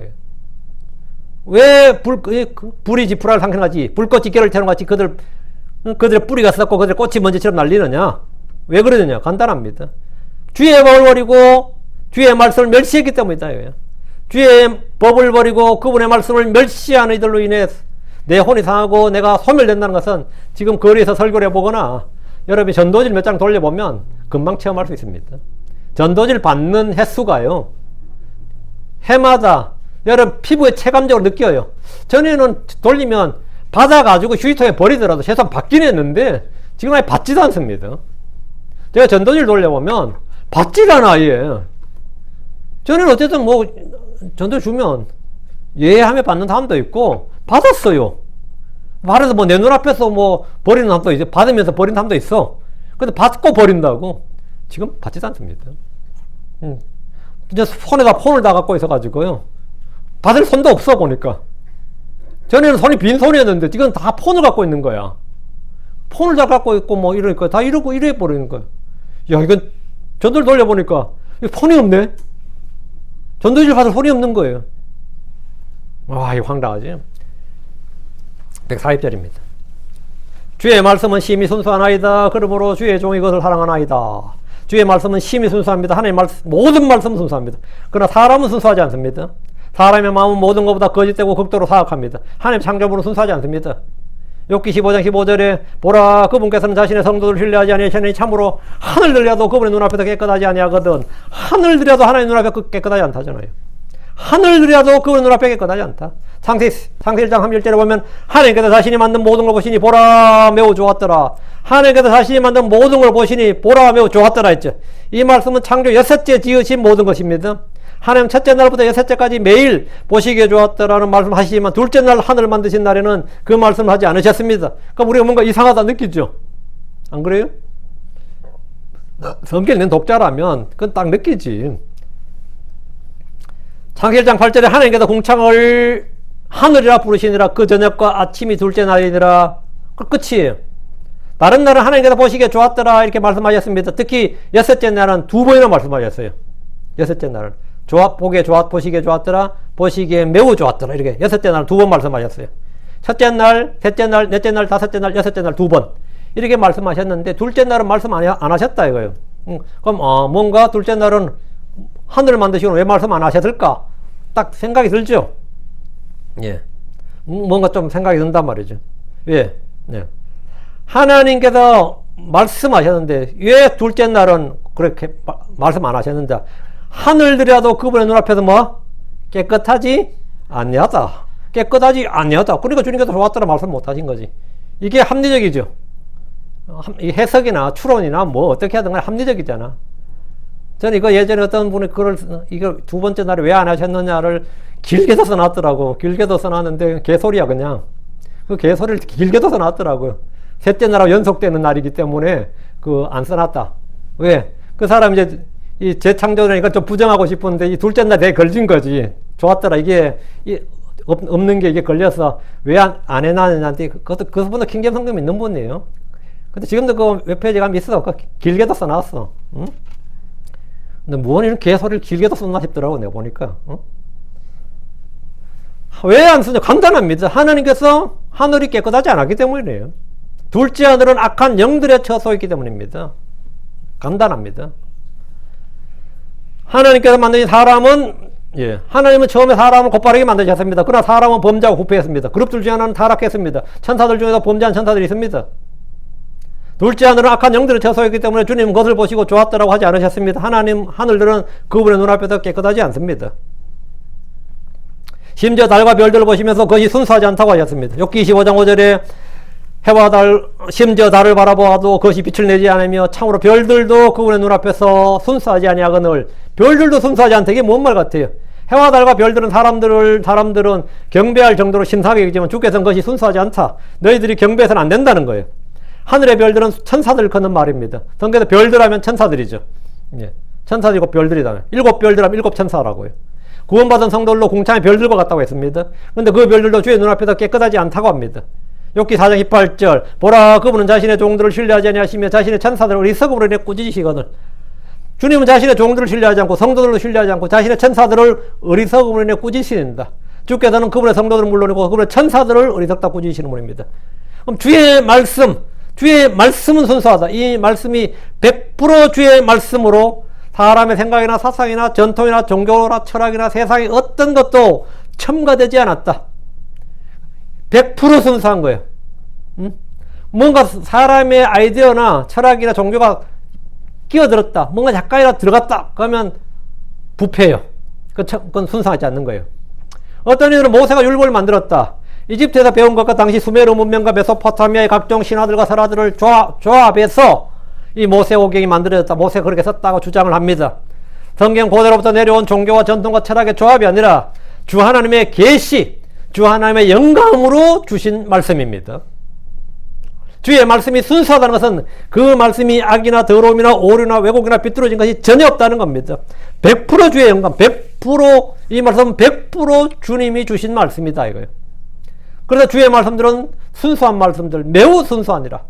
왜 불이 지푸라기를 삼키는 같이 불꽃이 결을 태우는 같이 그들의 뿌리가 썩고 그들의 꽃이 먼지처럼 날리느냐? 왜 그러느냐? 간단합니다. 주의 법을 버리고 주의 말씀을 멸시했기 때문이다. 주의 법을 버리고 그분의 말씀을 멸시하는 이들로 인해 내 혼이 상하고 내가 소멸된다는 것은 지금 거리에서 설교를 해보거나 여러분이 전도지를 몇 장 돌려보면 금방 체험할 수 있습니다. 전도지를 받는 횟수가요, 해마다 여러분 피부에 체감적으로 느껴요. 전에는 돌리면 받아가지고 휴지통에 버리더라도 최소한 받긴 했는데 지금 아예 받지도 않습니다. 제가 전도지를 돌려보면 받지도 않아, 아예. 전에는 어쨌든 뭐 전도 주면 예하며 받는 사람도 있고 받았어요. 받아서 뭐 내 눈앞에서 뭐 버리는 사람도 이제 받으면서 버리는 사람도 있어. 근데 받고 버린다고. 지금 받지도 않습니다. 이제 손에다 폰을 다 갖고 있어가지고요, 받을 손도 없어 보니까. 전에는 손이 빈손이었는데 지금 다 폰을 갖고 있는 거야. 폰을 다 갖고 있고 뭐 이러니까 다 이러고 이래 버리는 거야. 야, 이건 전도를 돌려보니까 폰이 없네. 전도지를 받을 폰이 없는 거예요. 와, 이거 황당하지. 140절입니다. 주의 말씀은 심히 순수하나이다. 그러므로 주의 종이 그것을 사랑하나이다. 주의 말씀은 심히 순수합니다. 하나님의 말씀, 모든 말씀은 순수합니다. 그러나 사람은 순수하지 않습니다. 사람의 마음은 모든 것보다 거짓되고 극도로 사악합니다. 하나님 창조물은 순수하지 않습니다. 욥기 15장 15절에 보라, 그분께서는 자신의 성도들을 신뢰하지 아니하시니 참으로 하늘들이라도 그분의 눈앞에서 깨끗하지 아니하거든. 하늘들이라도 하나님 눈앞에 깨끗하지 않다잖아요. 하늘들이라도 그분의 눈앞에 깨끗하지 않다. 창세기 1장 3절에 보면 하나님께서 자신이 만든 모든 걸 보시니 보라 매우 좋았더라. 하나님께서 자신이 만든 모든 걸 보시니 보라 매우 좋았더라 했죠. 이 말씀은 창조 6째 지으신 모든 것입니다. 하나님 첫째 날부터 6째까지 매일 보시기에 좋았더라는 말씀 하시지만 둘째 날 하늘을 만드신 날에는 그 말씀을 하지 않으셨습니다. 그러니까 우리가 뭔가 이상하다 느끼죠? 안 그래요? 성경 읽는 독자라면 그건 딱 느끼지. 창세기 1장 8절에 하나님께서 공창을 하늘이라 부르시니라. 그 저녁과 아침이 둘째 날이니라. 그 끝이에요. 다른 날은 하나님께서 보시기에 좋았더라 이렇게 말씀하셨습니다. 특히 6째 날은 2번이나 말씀하셨어요. 6째 날은 보시기에 좋았더라, 보시기에 매우 좋았더라, 이렇게 6째 날 2번 말씀하셨어요. 첫째 날, 셋째 날, 넷째 날, 다섯째 날, 여섯째 날 2번 이렇게 말씀하셨는데 둘째 날은 말씀 안 하셨다 이거예요. 그럼 뭔가 둘째 날은 하늘을 만드시고 왜 말씀 안 하셨을까? 딱 생각이 들죠. 예, 뭔가 좀 생각이 든단 말이죠. 왜? 네. 하나님께서 말씀하셨는데 왜 둘째 날은 그렇게 말씀 안 하셨는데 하늘들이라도 그분의 눈앞에서 뭐? 깨끗하지 아니하다. 깨끗하지 아니하다. 그러니까 주님께서 좋았더라 말씀 못 하신 거지. 이게 합리적이죠. 이 해석이나 추론이나 뭐 어떻게 하든 간에 합리적이잖아. 저는 이거 예전에 어떤 분이 이걸 2번째 날에 왜 안 하셨느냐를 길게도 써놨더라고. 길게도 써놨는데 개소리야 그냥. 그 개소리를 길게도 써놨더라고요. 셋째 날하고 연속되는 날이기 때문에 안 써놨다. 왜? 그 사람 이제 이 재창조라니까 좀 부정하고 싶은데 이 둘째 날 되게 걸린 거지. 좋았더라. 이게 없는 게 이게 걸려서 왜 안 해놨느냐한테 그분도 킹제임 성경 있는 분이에요. 근데 지금도 그 웹페이지 가면 있어. 길게도 써놨어. 응? 근데 뭔 이런 개소리를 길게도 썼나 싶더라고 내가 보니까. 응? 왜 안 쓰냐? 간단합니다. 하나님께서 하늘이 깨끗하지 않았기 때문이에요. 둘째 하늘은 악한 영들의 처소있기 때문입니다. 간단합니다. 하나님께서 만드신 사람은 하나님은 처음에 사람을 곧바르게 만드셨습니다. 그러나 사람은 범죄하고 부패했습니다. 그룹들 중에 하나는 타락했습니다. 천사들 중에도 범죄한 천사들이 있습니다. 둘째 하늘은 악한 영들의 처소였기 때문에 주님은 그것을 보시고 좋았더라고 하지 않으셨습니다. 하늘들은 그분의 눈앞에서 깨끗하지 않습니다. 심지어 달과 별들을 보시면서 그것이 순수하지 않다고 하셨습니다. 욥기 25장 5절에 해와 달 심지어 달을 바라보아도 그것이 빛을 내지 않으며 참으로 별들도 그분의 눈앞에서 순수하지 아니하거늘. 별들도 순수하지 않다. 이게 뭔 말 같아요? 해와 달과 별들은 사람들은 경배할 정도로 신사하게 여기지만 주께서는 그것이 순수하지 않다. 너희들이 경배해서는 안 된다는 거예요. 하늘의 별들은 천사들을 걷는 말입니다. 성경에서 별들 하면 천사들이죠. 예. 천사들이고 별들이다. 7별들 하면 7천사라고요. 구원받은 성도들로 공창의 별들과 같다고 했습니다. 그런데 그 별들도 주의 눈앞에서 깨끗하지 않다고 합니다. 욥기 4장 18절 보라 그분은 자신의 종들을 신뢰하지 아니하시며 자신의 천사들을 어리석음으로 인해 꾸짖으시거늘. 주님은 자신의 종들을 신뢰하지 않고 성도들을 신뢰하지 않고 자신의 천사들을 어리석음으로 인해 꾸짖으신다. 주께서는 그분의 성도들은 물론이고 그분의 천사들을 어리석다 꾸짖으시는 분입니다. 그럼 주의 말씀은 순수하다. 이 말씀이 100% 주의 말씀으로 사람의 생각이나 사상이나 전통이나 종교나 철학이나 세상의 어떤 것도 첨가되지 않았다. 100% 순수한 거예요. 뭔가 사람의 아이디어나 철학이나 종교가 끼어들었다. 뭔가 약간이라도 들어갔다. 그러면 부패예요. 그건 순수하지 않는 거예요. 어떤 이들은 모세가 율법을 만들었다. 이집트에서 배운 것과 당시 수메르 문명과 메소포타미아의 각종 신화들과 설화들을 조합해서 이 모세오경이 만들어졌다. 모세가 그렇게 썼다고 주장을 합니다. 성경 고대로부터 내려온 종교와 전통과 철학의 조합이 아니라 주 하나님의 계시, 주 하나님의 영감으로 주신 말씀입니다. 주의 말씀이 순수하다는 것은 그 말씀이 악이나 더러움이나 오류나 왜곡이나 비뚤어진 것이 전혀 없다는 겁니다. 100% 주의 영감, 100% 이 말씀은 100% 주님이 주신 말씀이다 이거예요. 그래서 주의 말씀들은 순수한 말씀들, 매우 순수하니라.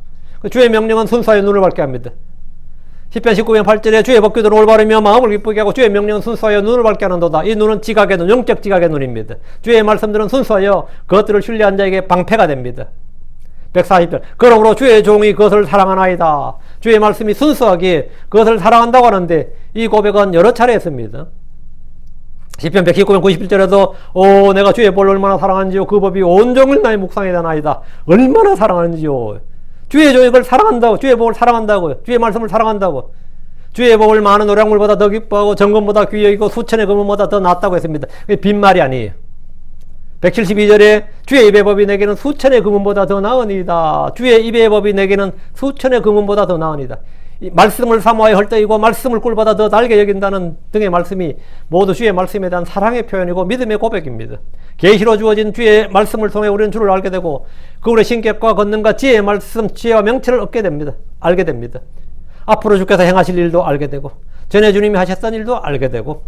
주의 명령은 순수하여 눈을 밝게 합니다. 시편 19편 8절에 주의 법규들을 올바르며 마음을 기쁘게 하고 주의 명령은 순수하여 눈을 밝게 하는도다. 이 눈은 지각의 눈, 영적 지각의 눈입니다. 주의 말씀들은 순수하여 그것들을 신뢰한 자에게 방패가 됩니다. 140편 그러므로 주의 종이 그것을 사랑하나이다. 주의 말씀이 순수하기에 그것을 사랑한다고 하는데 이 고백은 여러 차례 했습니다. 시편 119편 91절에도 오 내가 주의 법을 얼마나 사랑하는지요 그 법이 온종일 나의 묵상에 대하나이다. 얼마나 사랑하는지요. 주의 종이 그걸 사랑한다고, 주의 법을 사랑한다고요. 주의 말씀을 사랑한다고. 주의 법을 많은 노량물보다 더 기뻐하고 정금보다 귀히 여기고 수천의 금은보다 더 낫다고 했습니다. 그게 빈말이 아니에요. 172절에 주의 입의 법이 내게는 수천의 금은보다 더 나으니이다. 주의 입의 법이 내게는 수천의 금은보다 더 나으니이다. 이 말씀을 사모하여 헐떡이고 말씀을 꿀보다 더 달게 여긴다는 등의 말씀이 모두 주의 말씀에 대한 사랑의 표현이고 믿음의 고백입니다. 계시로 주어진 주의 말씀을 통해 우리는 주를 알게 되고 그분의 신격과 권능과 지혜의 말씀, 지혜와 명체를 얻게 됩니다. 알게 됩니다. 앞으로 주께서 행하실 일도 알게 되고 전에 주님이 하셨던 일도 알게 되고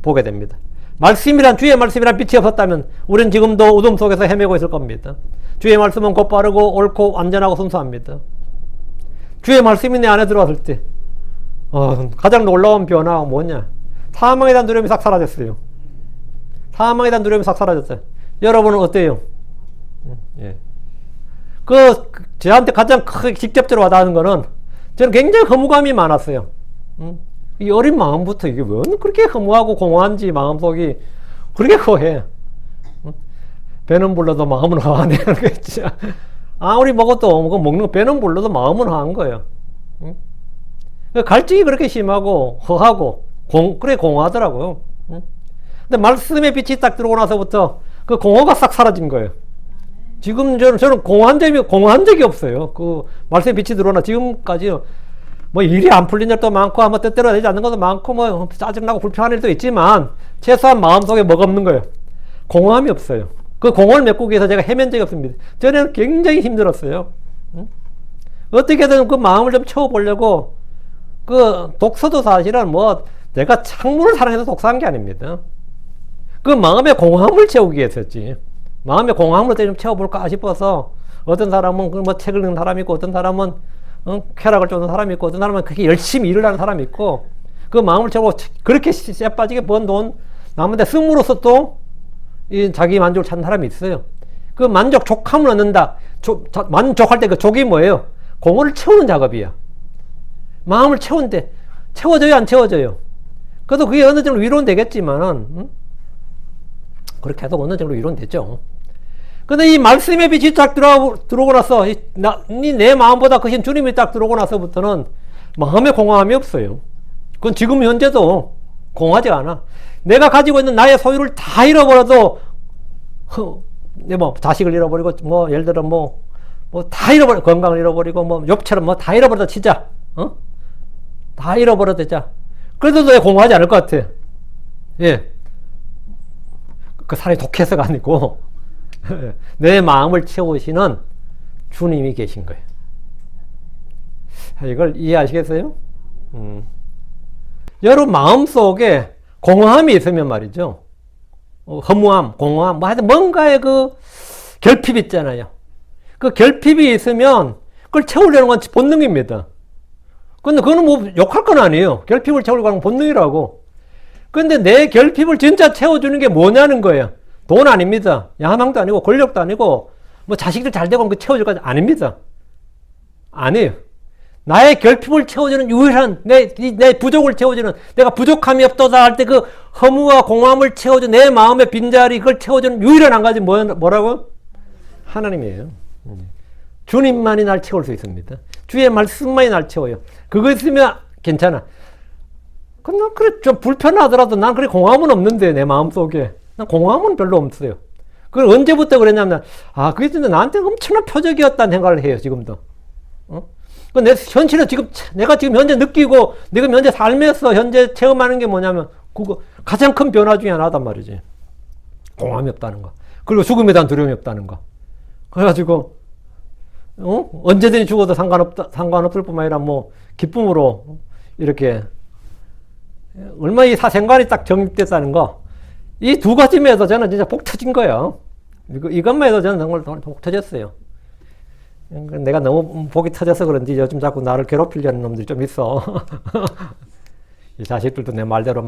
보게 됩니다. 말씀이란 주의 말씀이란 빛이 없었다면 우리는 지금도 어둠 속에서 헤매고 있을 겁니다. 주의 말씀은 곧바르고 옳고 완전하고 순수합니다. 주의 말씀이 내 안에 들어왔을 때 가장 놀라운 변화가 뭐냐? 사망에 대한 두려움이 싹 사라졌어요. 사망에 대한 두려움이 싹 사라졌어요. 여러분은 어때요? 예. 저한테 가장 크게 직접적으로 와닿는 거는 저는 굉장히 허무감이 많았어요. 이 어린 마음부터 이게 왜 그렇게 허무하고 공허한지 마음속이 그렇게 허해. 배는 불러도 마음은 허하네. 아무리 먹어도 먹는 거 배는 불러도 마음은 허한 거예요. 갈증이 그렇게 심하고 허하고 그래 공허하더라고요. 근데 말씀의 빛이 딱 들어오고 나서부터 그 공허가 싹 사라진 거예요. 지금 저는 공허한 적이 없어요. 그 말씀의 빛이 들어오나 지금까지요. 뭐 일이 안 풀린 일도 많고 뭐 때때로 되지 않는 것도 많고 뭐 짜증나고 불편한 일도 있지만 최소한 마음속에 뭐가 없는 거예요. 공허함이 없어요. 그 공허를 메꾸기 위해서 제가 헤맨 적이 없습니다. 저는 굉장히 힘들었어요. 어떻게든 그 마음을 좀 채워보려고 그 독서도 사실은 뭐 내가 창문을 사랑해서 독서한 게 아닙니다. 그 마음의 공허함을 채우기 위해서였지. 마음의 공허함을 좀 채워볼까 싶어서 어떤 사람은 뭐 책을 읽는 사람이 있고 어떤 사람은 쾌락을 쫓는 사람이 있고 어떤 사람은 그렇게 열심히 일을 하는 사람이 있고 그 마음을 채우고 그렇게 쎄빠지게 번 돈 남은데 씀으로써 또 이 자기 만족을 찾는 사람이 있어요. 그 만족함을 얻는다. 만족할 때 그 족이 뭐예요? 공허를 채우는 작업이야. 마음을 채우는데 채워져요 안 채워져요? 그래도 그게 어느 정도 위로는 되겠지만은 그렇게 해도 어느 정도 위로는 되죠. 근데 이 말씀의 빛이 딱 들어오고 나서 내 마음보다 크신 주님이 딱 들어오고 나서부터는 마음에 공허함이 없어요. 그건 지금 현재도 공허하지 않아. 내가 가지고 있는 나의 소유를 다 잃어버려도 뭐 자식을 잃어버리고 뭐 예를 들어 뭐 뭐 다 잃어버려. 건강을 잃어버리고, 뭐, 욥처럼 뭐 다 잃어버려도 치자. 어? 다 잃어버려도 되자. 그래도 왜 공허하지 않을 것 같아. 예. 그 사람이 독해서가 아니고, 내 마음을 채우시는 주님이 계신 거예요. 이걸 이해하시겠어요? 여러분 마음 속에 공허함이 있으면 말이죠. 허무함, 공허함, 뭐 하여튼 뭔가의 그 결핍이 있잖아요. 그 결핍이 있으면 그걸 채우려는 건 본능입니다. 근데 그거는 뭐 욕할 건 아니에요. 결핍을 채우려고 하는 본능이라고. 근데 내 결핍을 진짜 채워주는 게 뭐냐는 거예요. 돈 아닙니다. 야망도 아니고 권력도 아니고 뭐 자식들 잘 되고 그 채워줄 거 아닙니다. 아니에요. 나의 결핍을 채워주는 유일한 내 부족을 채워주는 내가 부족함이 없도다 할 때 그 허무와 공허함을 채워주는 내 마음의 빈자리 그걸 채워주는 유일한 한 가지 뭐라고? 하나님이에요. 주님만이 날 채울 수 있습니다. 주의 말씀만이 날 채워요. 그거 있으면 괜찮아. 그래 좀 불편하더라도 난 그래 공허함은 없는데 내 마음속에 난 공허함은 별로 없어요. 그걸 언제부터 그랬냐면 그게 진짜 나한테 엄청난 표적이었다는 생각을 해요. 지금도. 내 현실은 내가 지금 현재 느끼고, 내가 현재 삶에서 현재 체험하는 게 뭐냐면, 그거 가장 큰 변화 중에 하나단 말이지. 공허함이 없다는 거. 그리고 죽음에 대한 두려움이 없다는 거. 그래가지고, 언제든지 죽어도 상관없을 뿐만 아니라 뭐, 기쁨으로, 이렇게, 얼마나 이 사생관이 딱 정립됐다는 거. 이 두 가지면에서 저는 진짜 복 터진 거예요. 이것만 해도 저는 정말 복 터졌어요. 내가 너무 복이 터져서 그런지 요즘 자꾸 나를 괴롭히려는 놈들이 좀 있어. 이 자식들도 내 말대로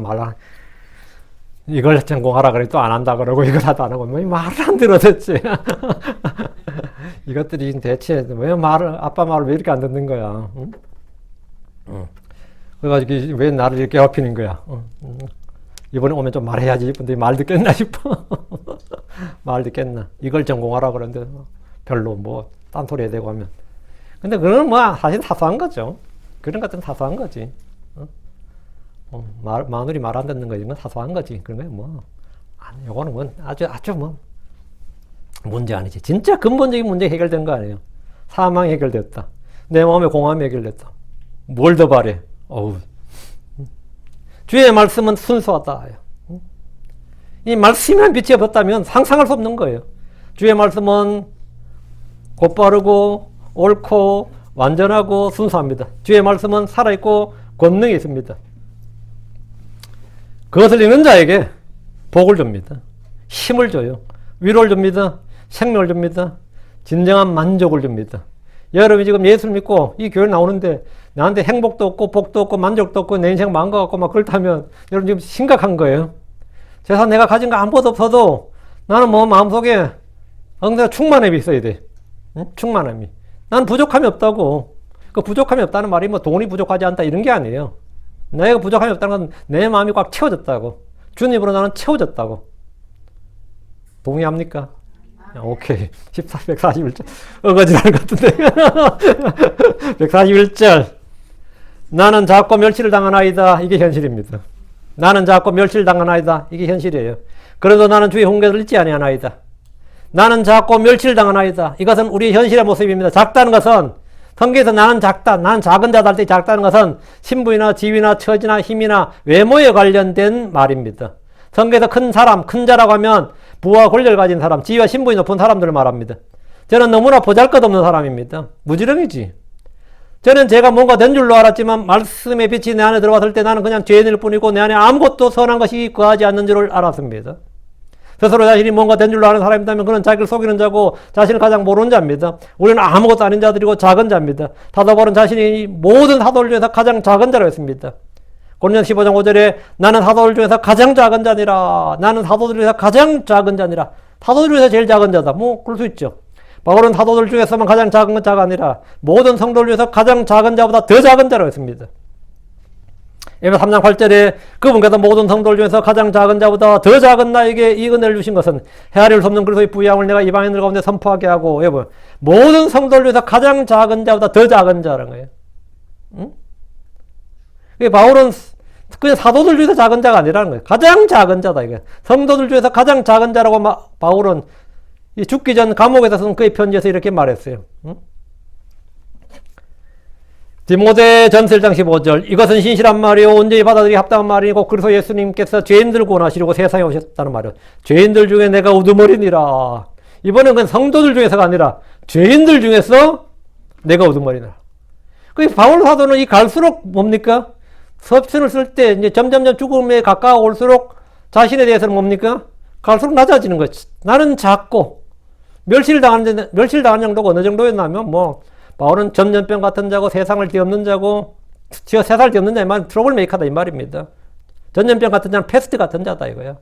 이걸 전공하라 그래 또 안 한다 그러고 이걸 하도 안 하고 뭐 말을 안 들어 대체. 이것들이 대체 왜 아빠 말을 왜 이렇게 안 듣는 거야. 그래가지고 왜 나를 이렇게 괴롭히는 거야. 이번에 오면 좀 말해야지. 근데 말 듣겠나 싶어. 말 듣겠나. 이걸 전공하라 그러는데 별로 뭐 딴소리 해야 되고 하면. 근데 그건 뭐 사실 사소한 거죠. 그런 것들은 사소한 거지. 마누리 말 안 듣는 거 이런 건 사소한 거지. 그런 거 뭐. 요거는 뭐 아주 뭐 문제 아니지. 진짜 근본적인 문제 해결된 거 아니에요. 사망이 해결됐다. 내 마음의 공허함이 해결됐다. 뭘 더 바래? 주의 말씀은 순수하다. 이 말씀만 빛이 없었다면 상상할 수 없는 거예요. 주의 말씀은 곧바르고 옳고 완전하고 순수합니다. 주의 말씀은 살아있고 권능이 있습니다. 그것을 읽는 자에게 복을 줍니다. 힘을 줘요. 위로를 줍니다. 생명을 줍니다. 진정한 만족을 줍니다. 여러분이 지금 예수를 믿고 이 교회 나오는데 나한테 행복도 없고 복도 없고 만족도 없고 내 인생 망가 같고 막 그렇다면 여러분 지금 심각한 거예요. 세상 내가 가진 거 아무것도 없어도 나는 뭐 마음속에 내가 충만함이 있어야 돼. 응? 충만함이. 난 부족함이 없다고. 그 부족함이 없다는 말이 뭐 돈이 부족하지 않다 이런 게 아니에요. 내가 부족함이 없다는 건 내 마음이 꽉 채워졌다고. 주님으로 나는 채워졌다고. 동의합니까? 오케이. 141절. 어거지라는 것 같은데. 141절. 나는 작고 멸시를 당하나이다. 이게 현실입니다. 나는 작고 멸시를 당하나이다. 이게 현실이에요. 그래도 나는 주의 훈계를 잊지 아니하나이다. 나는 작고 멸시를 당하나이다. 이것은 우리의 현실의 모습입니다. 작다는 것은 성경에서 나는 작다, 나는 작은 자다 할 때 작다는 것은 신분이나 지위나 처지나 힘이나 외모에 관련된 말입니다. 성경에서 큰 사람, 큰 자라고 하면 부와 권력을 가진 사람, 지위와 신분이 높은 사람들을 말합니다. 저는 너무나 보잘것없는 사람입니다. 무지렁이지. 저는 제가 뭔가 된 줄로 알았지만 말씀의 빛이 내 안에 들어왔을 때 나는 그냥 죄인일 뿐이고 내 안에 아무것도 선한 것이 거하지 않는 줄을 알았습니다. 스스로 자신이 뭔가 된 줄로 아는 사람이라면 그는 자기를 속이는 자고 자신을 가장 모르는 자입니다. 우리는 아무것도 아닌 자들이고 작은 자입니다. 사도 바울은 자신이 모든 사도들 중에서 가장 작은 자라고 했습니다. 고린도서 15장 5절에 나는 사도들 중에서 가장 작은 자니라. 나는 사도들 중에서 가장 작은 자니라. 사도들 중에서 제일 작은 자다. 뭐 그럴 수 있죠. 바울은 사도들 중에서만 가장 작은 자가 아니라 모든 성도들 중에서 가장 작은 자보다 더 작은 자라고 했습니다. 에베소 3장 8절에 그분께서 모든 성도들 중에서 가장 작은 자보다 더 작은 나에게 이 은혜를 주신 것은 헤아릴 수 없는 그리스도의 부양을 내가 이방인들 가운데 선포하게 하고 여러분 모든 성도들 중에서 가장 작은 자보다 더 작은 자라는 거예요. 응? 바울은 그냥 사도들 중에서 작은 자가 아니라는 거예요. 가장 작은 자다 이게. 성도들 중에서 가장 작은 자라고 바울은 이 죽기 전 감옥에서 쓴 그의 편지에서 이렇게 말했어요. 응? 디모데 전서 1장 15절 이것은 신실한 말이요 온전히 받아들이 합당한 말이고 그래서 예수님께서 죄인들을 구원하시려고 세상에 오셨다는 말이요. 죄인들 중에 내가 우두머리니라. 이번엔 그건 성도들 중에서가 아니라 죄인들 중에서 내가 우두머리니라. 그 바울 사도는 이 갈수록 뭡니까? 서신을 쓸 때 이제 점점점 죽음에 가까워올수록 자신에 대해서는 뭡니까? 갈수록 낮아지는 거지. 나는 작고 멸실당한 정도가 어느 정도였냐면 뭐 바울은 전염병 같은 자고 세상을 뒤엎는 자고 세상을 뒤엎는 자만 트러블 메이커다 이 말입니다. 전염병 같은 자는 패스트 같은 자다 이거야.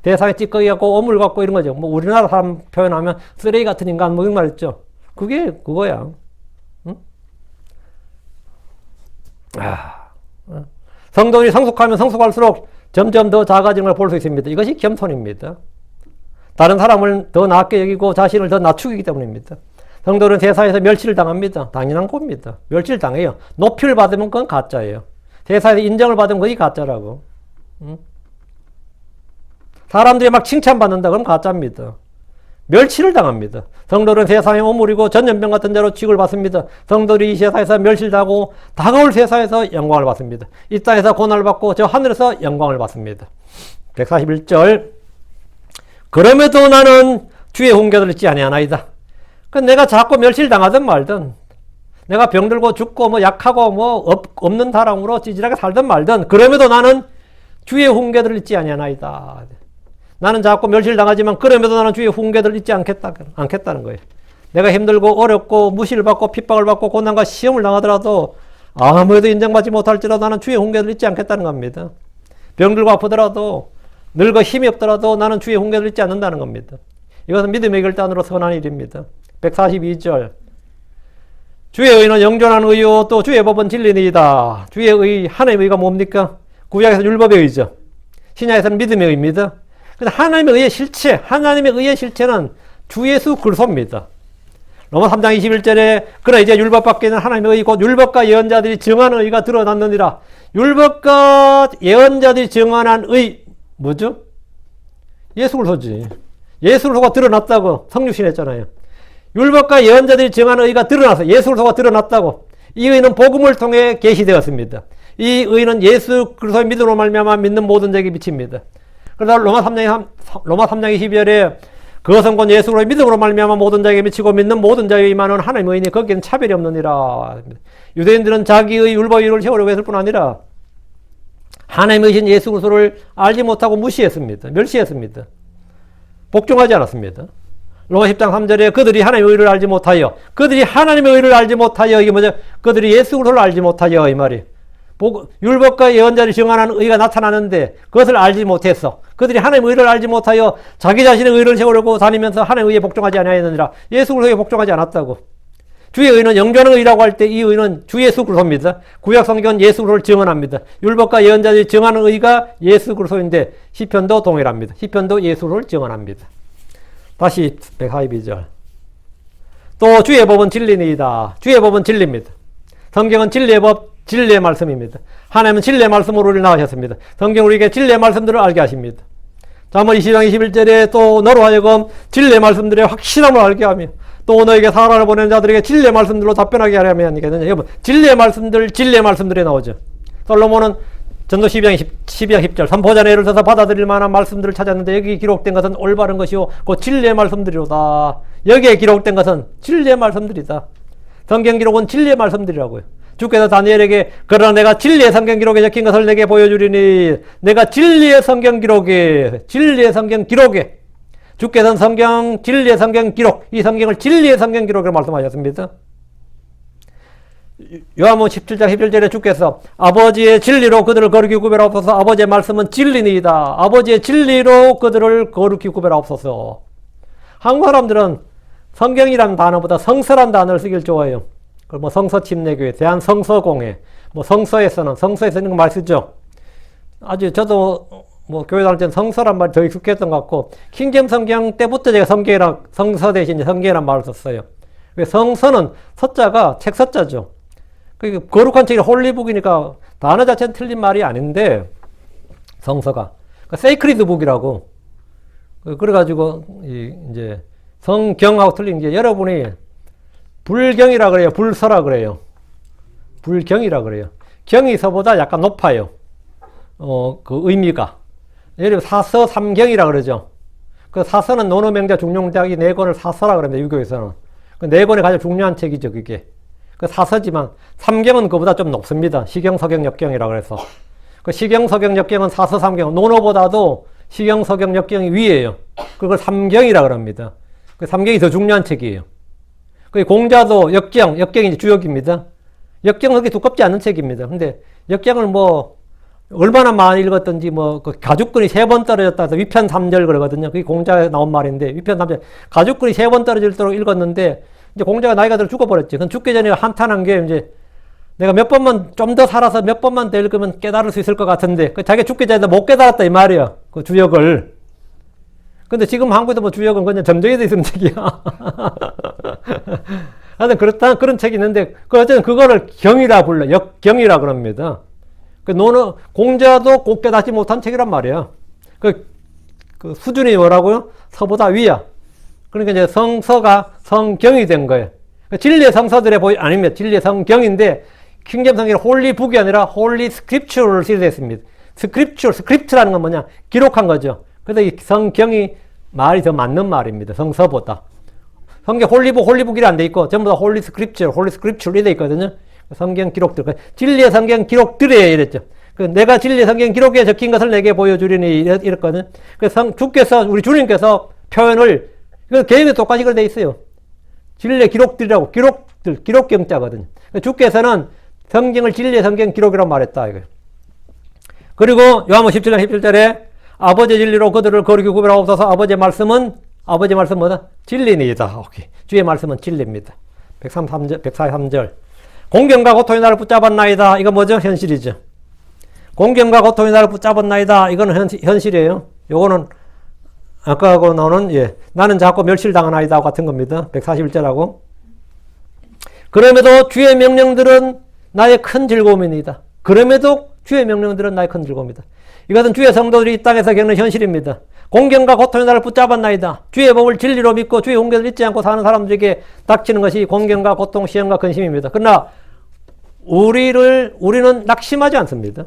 대상에 찌꺼기 갖고 오물 갖고 이런 거죠. 뭐 우리나라 사람 표현하면 쓰레기 같은 인간 뭐 이런 말 있죠. 그게 그거야. 응? 성도들이 성숙하면 성숙할수록 점점 더 작아지는 걸 볼 수 있습니다. 이것이 겸손입니다. 다른 사람을 더 낮게 여기고 자신을 더 낮추기 때문입니다. 성도는 세상에서 멸시를 당합니다. 당연한 겁니다. 멸시를 당해요. 높이를 받으면 그건 가짜예요. 세상에서 인정을 받으면 그게 가짜라고. 사람들이 막 칭찬받는다 그럼 가짜입니다. 멸시를 당합니다. 성도는 세상의 오물이고 전염병 같은 자로 취급을 받습니다. 성도들이 이 세상에서 멸실당하고 다가올 세상에서 영광을 받습니다. 이 땅에서 고난을 받고 저 하늘에서 영광을 받습니다. 141절 그럼에도 나는 주의 훈계를 잊지 아니하나이다. 내가 자꾸 멸실당하든 말든 내가 병들고 죽고 뭐 약하고 뭐 없는 사람으로 찌질하게 살든 말든 그럼에도 나는 주의 훈계를 잊지 아니하나이다. 나는 자꾸 멸실당하지만 그럼에도 나는 주의 훈계를 잊지 않겠다는 거예요. 내가 힘들고 어렵고 무시를 받고 핍박을 받고 고난과 시험을 당하더라도 아무래도 인정받지 못할지라도 나는 주의 훈계를 잊지 않겠다는 겁니다. 병들고 아프더라도 늙어 힘이 없더라도 나는 주의 훈계를 잊지 않는다는 겁니다. 이것은 믿음의 결단으로 선한 일입니다. 142절 주의 의는 영존한 의요 또 주의 법은 진리니이다. 주의 의, 하나님의 의가 뭡니까? 구약에서는 율법의 의죠. 신약에서는 믿음의 의입니다. 하나님의 의의 실체, 하나님의 의의 실체는 주 예수 그리스도입니다. 로마 3장 21절에 그러나 이제 율법 밖에는 하나님의 의 곧 율법과 예언자들이 증언한 의가 드러났느니라. 율법과 예언자들이 증언한 의 뭐죠? 예수 그리스도지. 예수 그리스도가 드러났다고 성육신했잖아요. 율법과 예언자들이 증언한 의가 드러나서 예수 그리스도가 드러났다고. 이 의는 복음을 통해 계시되었습니다. 이 의는 예수 그리스도의 믿음으로 말미암아 믿는 모든 자에게 미칩니다. 그러다 로마 3장 22절에 그것은 곧 예수 그리스도의 믿음으로 말미암아 모든 자에게 미치고 믿는 모든 자에게 임하는 하나님의 의니 거기에는 차별이 없느니라. 유대인들은 자기의 율법의 의를 세우려고 했을 뿐 아니라 하나님의 의신 예수 그리스도를 알지 못하고 무시했습니다. 멸시했습니다. 복종하지 않았습니다. 로마 10장 3절에 그들이 하나님의 의를 알지 못하여 그들이 하나님의 의를 알지 못하여 이게 뭐죠? 그들이 예수 그리스도를 알지 못하여 이 말이 율법과 예언자를 증언하는 의가 나타나는데 그것을 알지 못했어. 그들이 하나님의 의를 알지 못하여 자기 자신의 의를 세우려고 다니면서 하나님의 의에 복종하지 아니하였느니라. 예수 그리스도에 복종하지 않았다고. 주의 의는 영존한 의라고 할 때 이 의는 주 예수 그리스도입니다. 구약 성경은 예수 그리스도를 증언합니다. 율법과 예언자들이 증언하는 의가 예수 그리스도인데 시편도 동일합니다. 시편도 예수 그리스도를 증언합니다. 다시 142절 또 주의 법은 진리니이다. 주의 법은 진리입니다. 성경은 진리의 법 진리의 말씀입니다. 하나님은 진리의 말씀으로 우리를 낳으셨습니다. 성경 우리에게 진리의 말씀들을 알게 하십니다. 잠언 20장 21절에 또 너로 하여금 진리의 말씀들의 확실함을 알게 하며 또 너에게 사랑을 보내는 자들에게 진리의 말씀들로 답변하게 하려면 여러분 진리의 말씀들에 나오죠. 솔로몬은 전도 12장 10절 선포자 예를 들어서 받아들일 만한 말씀들을 찾았는데 여기 기록된 것은 올바른 것이요 그 진리의 말씀들이로다. 여기에 기록된 것은 진리의 말씀들이다. 성경 기록은 진리의 말씀들이라고요. 주께서 다니엘에게 그러나 내가 진리의 성경 기록에 적힌 것을 내게 보여주리니 내가 진리의 성경 기록에 주께서는 진리의 성경 기록 이 성경을 진리의 성경 기록으로 말씀하셨습니다. 요한복음 17장 11절에 주께서 아버지의 진리로 그들을 거룩히 구별하옵소서. 아버지의 말씀은 진리니이다. 아버지의 진리로 그들을 거룩히 구별하옵소서. 한국 사람들은 성경이라는 단어보다 성서란 단어를 쓰길 좋아해요. 뭐 성서침례교회, 대한성서공회, 뭐 성서에서는 말 쓰죠. 아주 저도 뭐 교회 다닐 때는 성서란 말이 더 익숙했던 것 같고 킹제임 성경 때부터 제가 성서 대신 성경이란 말을 썼어요. 성서는 서자가 책 서자죠. 거룩한 책이 홀리북이니까 단어 자체는 틀린 말이 아닌데 성서가 세이크리드 북이라고 그래가지고 이제 성경하고 틀린 게 여러분이 불경이라 그래요. 불서라 그래요. 불경이라 그래요. 경이 서보다 약간 높아요. 그 의미가. 예를 들어 사서 삼경이라 그러죠. 그 사서는 논어명자 중용대학이 네 권을 사서라 그럽니다. 유교에서는. 그 네 권이 가장 중요한 책이죠, 그게. 그 사서지만 삼경은 그보다 좀 높습니다. 시경, 서경, 역경이라 그래서. 그 시경, 서경, 역경은 사서, 삼경. 논어보다도 시경, 서경, 역경이 위에요. 그걸 삼경이라 그럽니다. 그 삼경이 더 중요한 책이에요. 그 공자도 역경, 역경이 이제 주역입니다. 역경은 그렇게 두껍지 않은 책입니다. 근데 역경을 뭐 얼마나 많이 읽었던지 그 가죽끈이 3번 떨어졌다 해서 위편 3절 그러거든요. 그게 공자에 나온 말인데 위편 3절 가죽끈이 3번 떨어질도록 읽었는데 이제 공자가 나이가 들어 죽어버렸지. 그건 죽기 전에 한탄한 게 이제 내가 몇 번만 좀 더 살아서 몇 번만 더 읽으면 깨달을 수 있을 것 같은데 그 자기 죽기 전에 못 깨달았다 이 말이야. 그 주역을. 근데 지금 한국에도 뭐 주역은 그냥 점쟁이도 있으면 책이야. 하여튼 그렇다 그런 책이 있는데 그 어쨌든 그거를 경이라 불러. 역경이라 그럽니다. 그 논어 공자도 꼭 깨닫지 못한 책이란 말이야. 그 수준이 뭐라고요? 서보다 위야. 그러니까 이제 성서가 성경이 된 거예요. 진리의 성서들의 아닙니다. 진리의 성경인데 킹제임스 성경이 홀리 북이 아니라 홀리 스크립처를 쓰였습니다. 스크립트라는 건 뭐냐? 기록한 거죠. 그래서 이 성경이 말이 더 맞는 말입니다. 성서보다. 성경 홀리북이라 안 돼 있고 전부 다 홀리 스크립처로 돼 있거든요. 성경 기록들, 진리의 성경 기록들에 이랬죠. 내가 진리의 성경 기록에 적힌 것을 내게 보여주리니 이랬거든. 주께서 우리 주님께서 표현을 개인에 똑같이 그렇게 돼 있어요. 진리의 기록들이라고 기록경자거든요. 주께서는 성경을 진리의 성경 기록이라고 말했다 이거예요. 그리고 요한복음 17장 17절에 아버지의 진리로 그들을 거룩히 구별하옵소서. 아버지의 말씀은 뭐다? 진리니이다. 오케이. 주의 말씀은 진리입니다. 143절. 공경과 고통이 나를 붙잡았나이다. 이거 뭐죠? 현실이죠. 공경과 고통이 나를 붙잡았나이다. 이거는 현실이에요. 요거는 아까 하고 나오는 나는 자꾸 멸실당하나이다 같은 겁니다. 141절하고. 그럼에도 주의 명령들은 나의 큰 즐거움이니다. 그럼에도 주의 명령들은 나의 큰 즐거움이다. 이것은 주의 성도들이 이 땅에서 겪는 현실입니다. 공경과 고통이 나를 붙잡았나이다. 주의 법을 진리로 믿고 주의 공경을 잊지 않고 사는 사람들에게 닥치는 것이 공경과 고통, 시험과 근심입니다. 그러나 우리는 낙심하지 않습니다.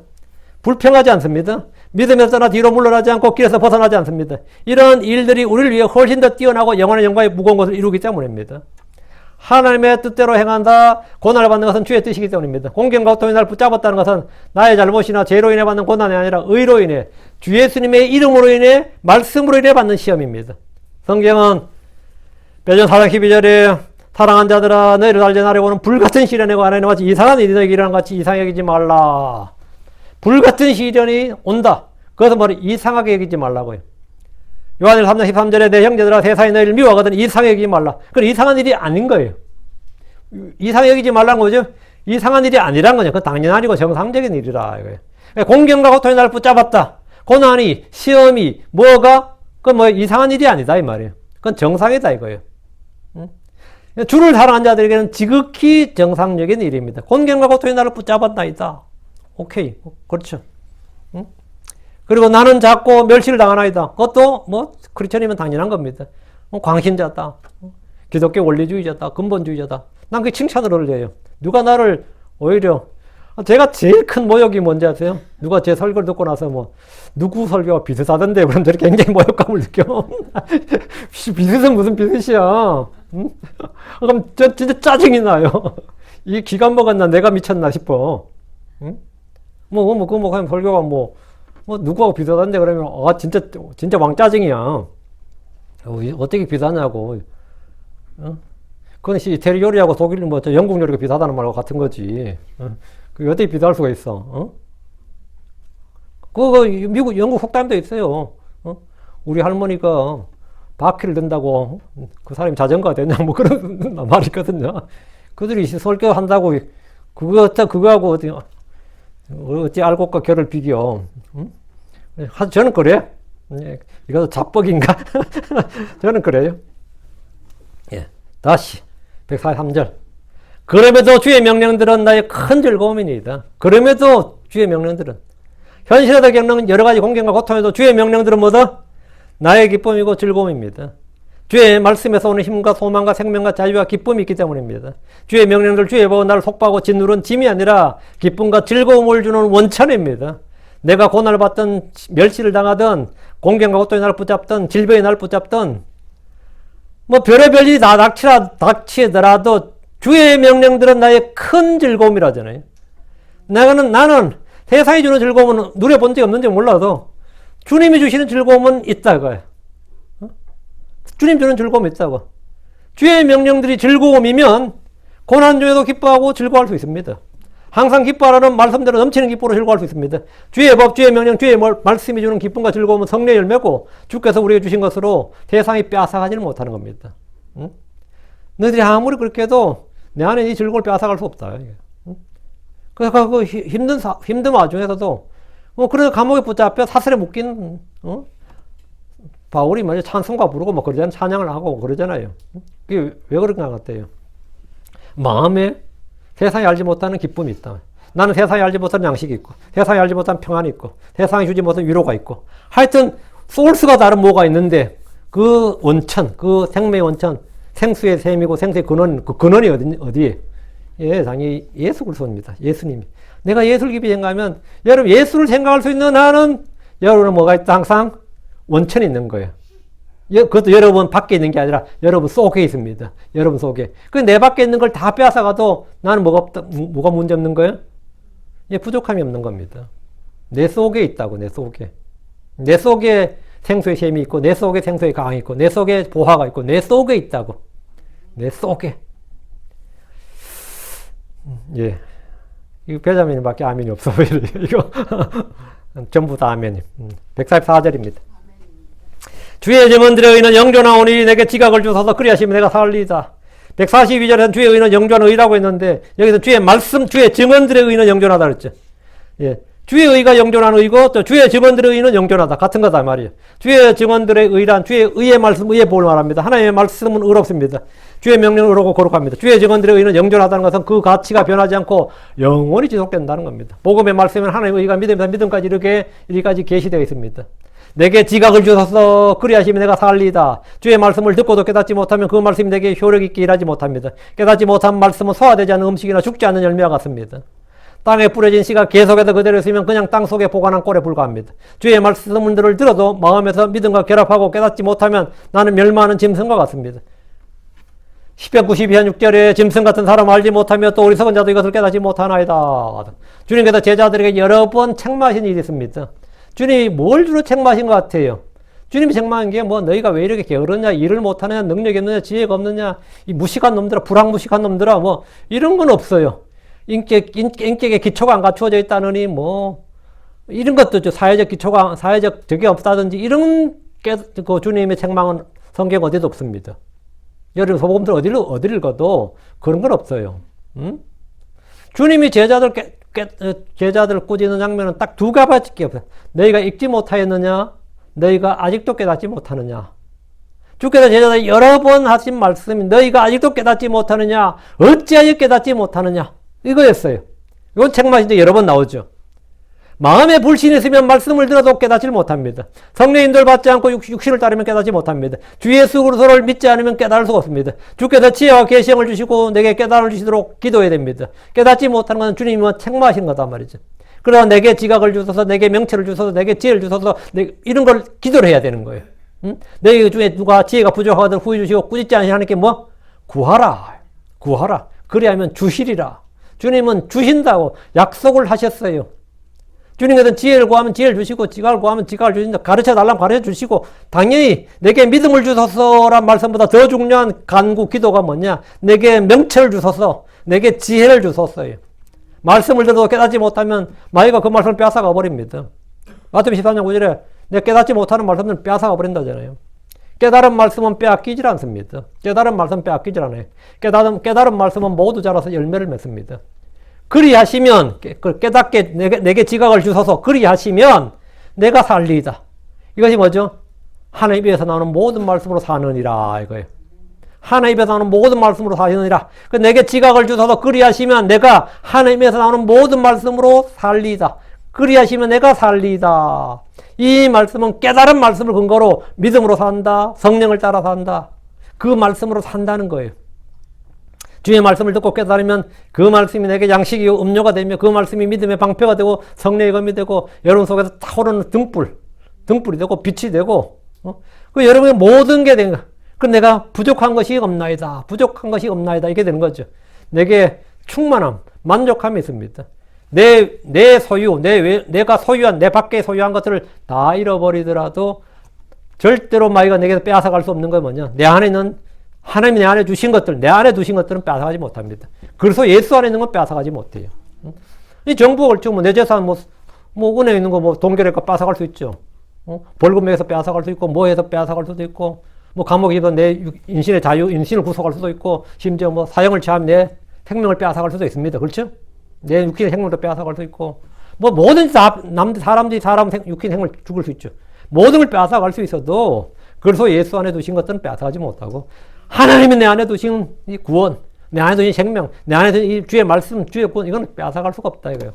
불평하지 않습니다. 믿음에서 떠나 뒤로 물러나지 않고 길에서 벗어나지 않습니다. 이런 일들이 우리를 위해 훨씬 더 뛰어나고 영원한 영광의 무거운 것을 이루기 때문입니다. 하나님의 뜻대로 행한다. 고난을 받는 것은 주의 뜻이기 때문입니다. 공경과 고통이 나를 붙잡았다는 것은 나의 잘못이나 죄로 인해 받는 고난이 아니라 의로 인해 주 예수님의 이름으로 인해 말씀으로 인해 받는 시험입니다. 성경은 베드로 4장 12절에 사랑한 자들아 너희를 알전하려고는 불같은 시련에 관하여 같이 이상한 일이 너희에게 일어난 같이 이상하게 여기지 말라. 불같은 시련이 온다. 그것은 뭐를 이상하게 여기지 말라고요. 요한일 3장 13절에 내 형제들아 세상이 너희를 미워하거든 이상하게 여기지 말라. 그건 이상한 일이 아닌 거예요. 이상하게 여기지 말라는 거죠. 이상한 일이 아니란 거죠. 그건 당연하고 정상적인 일이라 이거예요. 공경과 고통이 나를 붙잡았다. 고난이 시험이 그건 뭐 이상한 일이 아니다 이 말이에요. 그건 정상이다 이거예요. 주를 사랑한 자들에게는 지극히 정상적인 일입니다. 공경과 고통이 나를 붙잡았나이다. 오케이. 그렇죠. 그리고 나는 자꾸 멸시를 당하나이다. 그것도 크리스천이면 당연한 겁니다. 광신자다. 기독교 원리주의자다. 근본주의자다. 난 그게 칭찬으로 들려요. 누가 나를 오히려 제가 제일 큰 모욕이 뭔지 아세요? 누가 제 설교를 듣고 나서 누구 설교가 비슷하던데 그럼 저렇게 굉장히 모욕감을 느껴. 비슷은 무슨 비슷이야. 그럼 진짜 짜증이 나요. 이 기가 먹었나 내가 미쳤나 싶어. 그냥 설교가 누구하고 비슷한데 그러면 진짜 왕짜증이야. 어떻게 비슷하냐고. 그건 이태리 요리하고 독일 영국 요리가 비슷하다는 말과 같은 거지. 그게 어떻게 비슷할 수가 있어? 그거 미국 영국 속담도 있어요. 우리 할머니가 바퀴를 든다고 그 사람이 자전거가 되냐 그런 말이 있거든요. 그들이 설교한다고 그거하고 어찌 알고까 결을 비교. 저는 그래요. 이것도 자뻑인가? 저는 그래요. 다시 143절. 그럼에도 주의 명령들은 나의 큰 즐거움이니이다. 그럼에도 주의 명령들은 현실에서 겪는 여러 가지 공경과 고통에도 주의 명령들은 뭐다? 나의 기쁨이고 즐거움입니다. 주의 말씀에서 오는 힘과 소망과 생명과 자유와 기쁨이 있기 때문입니다. 주의 명령들, 주의 법은 나를 속박하고 짓누른 짐이 아니라 기쁨과 즐거움을 주는 원천입니다. 내가 고난을 받든 멸시를 당하든 공경과 고통이 나를 붙잡든 질병이 나를 붙잡든 뭐 별의별 일이 다 닥치더라도 주의 명령들은 나의 큰 즐거움이라잖아요. 나는 세상이 주는 즐거움은 누려본 적이 없는지 몰라도 주님이 주시는 즐거움은 있다고요. 주님 주는 즐거움이 있다고. 주의 명령들이 즐거움이면 고난 중에도 기뻐하고 즐거워할 수 있습니다. 항상 기뻐하라는 말씀대로 넘치는 기쁨으로 즐거워할 수 있습니다. 주의 법, 주의 명령, 주의 말씀이 주는 기쁨과 즐거움은 성령의 열매고 주께서 우리에게 주신 것으로 세상이 빼앗아가지는 못하는 겁니다. 응? 너희들이 아무리 그렇게 해도 내 안에 이 즐거움을 빼앗아갈 수 없다. 응? 그래서 그 힘든 와중에서도 그래서 감옥에 붙잡혀 사슬에 묶인 바울이 먼저 찬송가 부르고 뭐 그러잖아요. 찬양을 하고 그러잖아요. 그게 왜 그런 것 같아요? 마음에 세상이 알지 못하는 기쁨이 있다. 나는 세상이 알지 못하는 양식이 있고 세상이 알지 못하는 평안이 있고 세상이 주지 못하는 위로가 있고 하여튼 소스가 다른 뭐가 있는데 그 원천, 그 생명의 원천, 생수의 샘이고 생수의 근원, 그 근원이 어디에? 당연히 예수 그리스도입니다. 예수님이. 내가 예수를 깊이 생각하면 여러분 예수를 생각할 수 있는 나는 여러분은 뭐가 있다? 항상 원천이 있는 거예요. 그것도 여러분 밖에 있는 게 아니라 여러분 속에 있습니다. 여러분 속에. 그 내 밖에 있는 걸 다 빼앗아가도 나는 뭐가 문제 없는 거예요? 부족함이 없는 겁니다. 내 속에 있다고, 내 속에. 내 속에 생수의 샘이 있고, 내 속에 생수의 강이 있고, 내 속에 보화가 있고, 내 속에 있다고. 내 속에. 예. 이거 배자매님 밖에 아멘이 없어. 이거. 전부 다 아멘이. 144절입니다. 주의 증언들의 의는 영존하오니 내게 지각을 주소서 그리하시면 내가 살리이다. 142절에는 주의 의는 영존한 의라고 했는데 여기서 주의 말씀, 주의 증언들의 의는 영존하다 그랬죠. 예. 주의 의가 영존한 의고 또 주의 증언들의 의는 영존하다. 같은 거다 말이에요. 주의 증언들의 의란 주의 의의 말씀, 의의 복을 말합니다. 하나님의 말씀은 의롭습니다. 주의 명령은 의롭고 거룩합니다. 주의 증언들의 의는 영존하다는 것은 그 가치가 변하지 않고 영원히 지속된다는 겁니다. 복음의 말씀은 하나님의 의가 믿음에서 믿음까지 이렇게까지 계시되어 있습니다. 내게 지각을 주소서 그리하시면 내가 살리이다. 주의 말씀을 듣고도 깨닫지 못하면 그 말씀이 내게 효력 있게 일하지 못합니다. 깨닫지 못한 말씀은 소화되지 않는 음식이나 죽지 않는 열매와 같습니다. 땅에 뿌려진 씨가 계속해서 그대로 있으면 그냥 땅 속에 보관한 꼴에 불과합니다. 주의 말씀들을 들어도 마음에서 믿음과 결합하고 깨닫지 못하면 나는 멸망하는 짐승과 같습니다. 시편 92편 6절에 짐승 같은 사람 알지 못하며 또 어리석은 자도 이것을 깨닫지 못하나이다. 주님께서 제자들에게 여러 번 책망하신 일이 있습니다. 주님이 뭘 주로 책망하신 것 같아요? 주님이 책망한 게 뭐 너희가 왜 이렇게 게으르냐, 일을 못하느냐, 능력이 없느냐, 지혜가 없느냐, 이 무식한 놈들아, 불황무식한 놈들아, 뭐 이런 건 없어요. 인격의 기초가 안 갖추어져 있다느니 뭐 이런 것도 있죠. 사회적 적이 없다든지 이런 그 주님의 책망은 성경 어디도 없습니다. 여러분 소복음들 어디를 읽어도 그런 건 없어요. 응? 주님이 제자들 꾸짖는 장면은 딱 두 가지밖에 없어요. 너희가 읽지 못하였느냐? 너희가 아직도 깨닫지 못하느냐? 주께서 제자들 여러 번 하신 말씀이 너희가 아직도 깨닫지 못하느냐? 어찌하여 깨닫지 못하느냐? 이거였어요. 이건 책망인데 여러 번 나오죠. 마음에 불신이 있으면 말씀을 들어도 깨닫지 못합니다. 성령의 인도를 받지 않고 육신을 따르면 깨닫지 못합니다. 주 예수 그리스도를 믿지 않으면 깨달을 수가 없습니다. 주께서 지혜와 계시형을 주시고 내게 깨달음을 주시도록 기도해야 됩니다. 깨닫지 못하는 것은 주님이 책망하신 거단 말이죠. 그러나 내게 지각을 주소서, 내게 명철을 주소서, 내게 지혜를 주소서, 이런 걸 기도를 해야 되는 거예요. 응? 너희 중에 누가 지혜가 부족하거든 후히 주시고 꾸짖지 않으시 하나님께 뭐? 구하라. 그리하면 주시리라. 주님은 주신다고 약속을 하셨어요. 주님께서는 지혜를 구하면 지혜를 주시고 지각을 구하면 지각을 주신다. 가르쳐 달라면 가르쳐 주시고 당연히 내게 믿음을 주소서란 말씀보다 더 중요한 간구 기도가 뭐냐? 내게 명철을 주소서, 내게 지혜를 주소서예요. 말씀을 들어도 깨닫지 못하면 마귀가 그 말씀을 빼앗아가 버립니다. 마태복음 14장 9절에 내가 깨닫지 못하는 말씀을 빼앗아가 버린다잖아요. 깨달은 말씀은 빼앗기질 않습니다. 깨달은 말씀 빼앗기질 않아요. 깨달은 말씀은 모두 자라서 열매를 맺습니다. 그리하시면 깨닫게 내게 지각을 주소서 그리하시면 내가 살리이다. 이것이 뭐죠? 하나님 입에서 나오는 모든 말씀으로 사느니라 이거예요. 하나님 입에서 나오는 모든 말씀으로 사느니라. 내게 지각을 주소서 그리하시면 내가 하나님 입에서 나오는 모든 말씀으로 살리이다. 그리하시면 내가 살리이다. 이 말씀은 깨달은 말씀을 근거로 믿음으로 산다. 성령을 따라 산다. 그 말씀으로 산다는 거예요. 주의 말씀을 듣고 깨달으면 그 말씀이 내게 양식이 음료가 되며 그 말씀이 믿음의 방패가 되고 성령의 검이 되고 여러분 속에서 타오르는 등불이 되고 빛이 되고 그 여러분의 모든 게 된 거야. 그 내가 부족한 것이 없나이다. 부족한 것이 없나이다. 이게 되는 거죠. 내게 충만함, 만족함이 있습니다. 내 소유, 내가 소유한, 내 밖에 소유한 것들을 다 잃어버리더라도 절대로 마귀가 내게서 빼앗아갈 수 없는 건 뭐냐? 내 안에 있는 하나님이 내 안에 주신 것들, 내 안에 두신 것들은 빼앗아가지 못합니다. 그래서 예수 안에 있는 건 빼앗아가지 못해요. 이 정부가 걸치고 내 재산 은행에 있는 거 동결해서 빼앗아갈 수 있죠. 벌금에서 빼앗아갈 수 있고, 해서 빼앗아갈 수도 있고, 감옥에 입은 내 인신의 자유, 인신을 구속할 수도 있고, 심지어 사형을 취하면 내 생명을 빼앗아갈 수도 있습니다. 그렇죠? 내 육신의 생명도 빼앗아갈 수 있고, 뭐든지 사람들이 육신의 생명을 죽을 수 있죠. 모든 걸 빼앗아갈 수 있어도, 그래서 예수 안에 두신 것들은 빼앗아가지 못하고, 하나님이 내 안에 두신 이 구원, 내 안에 두신 생명, 내 안에 두신 이 주의 말씀, 주의 구원, 이건 빼앗아갈 수가 없다 이거예요.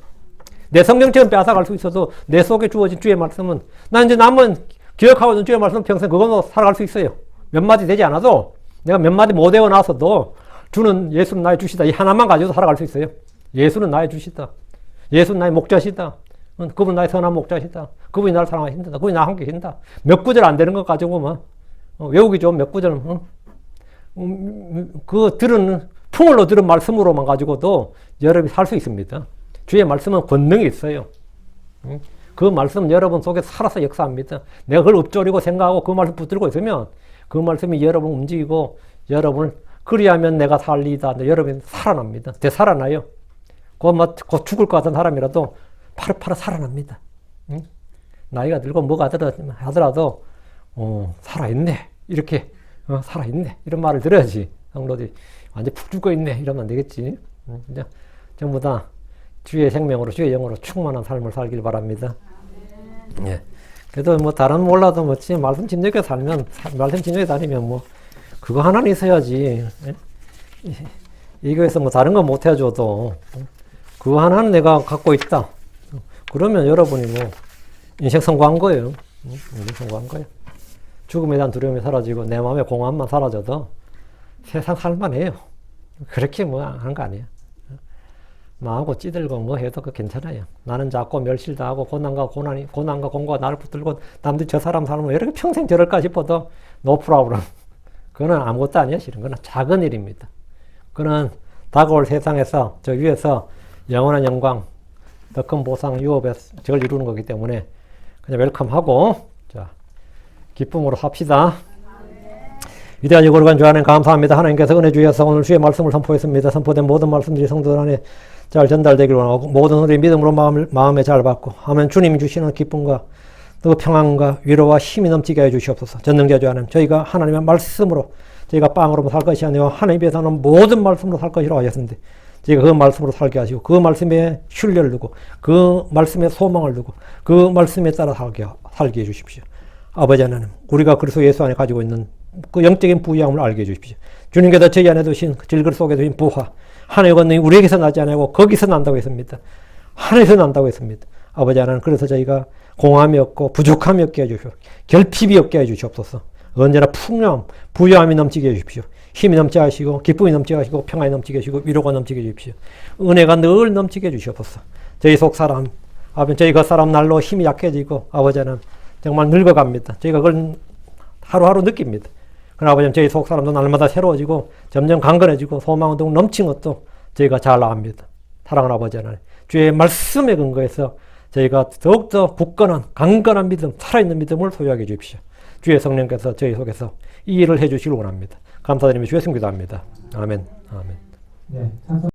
내 성경책은 빼앗아갈 수 있어도 내 속에 주어진 주의 말씀은 나 이제 남은 기억하고 있는 주의 말씀 평생 그걸로 살아갈 수 있어요. 몇 마디 되지 않아도 내가 몇 마디 못 외워놔서도 주는 예수는 나의 주시다. 이 하나만 가지고 살아갈 수 있어요. 예수는 나의 주시다. 예수는 나의 목자시다. 그분 나의 선한 목자시다. 그분이 나를 사랑하신다. 그분이 나와 함께 계신다. 몇 구절 안 되는 것 가지고 외우기 좋은 몇 구절 풍을로 들은 말씀으로만 가지고도 여러분이 살 수 있습니다. 주의 말씀은 권능이 있어요. 그 말씀은 여러분 속에 살아서 역사합니다. 내가 그걸 읊조리고 생각하고 그 말씀 붙들고 있으면 그 말씀이 여러분 움직이고 여러분을 그리하면 내가 살리다. 여러분이 살아납니다. 되살아나요. 곧 죽을 것 같은 사람이라도 파릇파릇 살아납니다. 나이가 들고 뭐가 하더라도 살아있네. 이렇게 살아있네. 이런 말을 들어야지. 성도들이 완전 푹 죽어 있네. 이러면 안 되겠지. 전부 다 주의 생명으로 주의 영으로 충만한 삶을 살길 바랍니다. 예. 그래도 다른 몰라도 말씀 진정에 살면 말씀 진정에 다니면 그거 하나는 있어야지. 예? 이 교회에서 다른 거 못 해줘도 그거 하나는 내가 갖고 있다. 그러면 여러분이 인생 성공한 거예요. 인생 성공한 거예요. 죽음에 대한 두려움이 사라지고 내 마음의 공허함만 사라져도 세상 살만해요. 그렇게 하는 거 아니에요. 망하고 찌들고 해도 괜찮아요. 나는 작고 멸실당하고 고난과 공고가 나를 붙들고 남들이 저 사람 살면 이렇게 평생 저럴까 싶어도 no problem. 그거는 아무것도 아니에요. 실은 그건 작은 일입니다. 그거는 다가올 세상에서 저 위에서 영원한 영광, 더 큰 보상, 유업의 저걸 이루는 거기 때문에 그냥 웰컴하고 자 기쁨으로 삽시다. 위대한 유골관 주 하나님 감사합니다. 하나님께서 은혜 주셔서 오늘 주의 말씀을 선포했습니다. 선포된 모든 말씀들이 성도들 안에 잘 전달되기를 원하고 모든 우리 믿음으로 마음에 잘 받고 하면 주님이 주시는 기쁨과 또 평안과 위로와 힘이 넘치게 해주시옵소서. 전능자 주 하나님 저희가 하나님의 말씀으로 저희가 빵으로 살 것이 아니라 하나님 위해서 하는 모든 말씀으로 살 것이라고 하셨는데 저희가 그 말씀으로 살게 하시고 그 말씀에 신뢰를 두고 그 말씀에 소망을 두고 그 말씀에 따라 살게 해주십시오. 아버지 하나님 우리가 그리스도 예수 안에 가지고 있는 그 영적인 부유함을 알게 해주십시오. 주님께서 저희 안에 두신 질글 속에 두신 부하 하나님의 권능이 우리에게서 나지 않고 거기서 난다고 했습니다. 하늘에서 난다고 했습니다. 아버지 하나님 그래서 저희가 공함이 없고 부족함이 없게 해주십시오. 결핍이 없게 해주시옵소서. 언제나 풍요함, 부유함이 넘치게 해주십시오. 힘이 넘치게 하시고 기쁨이 넘치게 하시고 평안이 넘치게 해주시고 위로가 넘치게 해주십시오. 은혜가 늘 넘치게 해주시옵소서. 저희 속사람, 아버지 저희 겉사람 날로 힘이 약해지고 아버지 하나님 정말 늙어갑니다. 저희가 그걸 하루하루 느낍니다. 그러나 아버지 저희 속사람도 날마다 새로워지고 점점 강건해지고 소망은 더욱 넘친 것도 저희가 잘 압니다. 사랑하는 아버지 하나님 주의 말씀에 근거해서 저희가 더욱더 굳건한 강건한 믿음 살아있는 믿음을 소유하게 해주십시오. 주의 성령께서 저희 속에서 이 일을 해주시길 원합니다. 감사드리며 주의 성기도합니다. 아멘. 아멘. 네.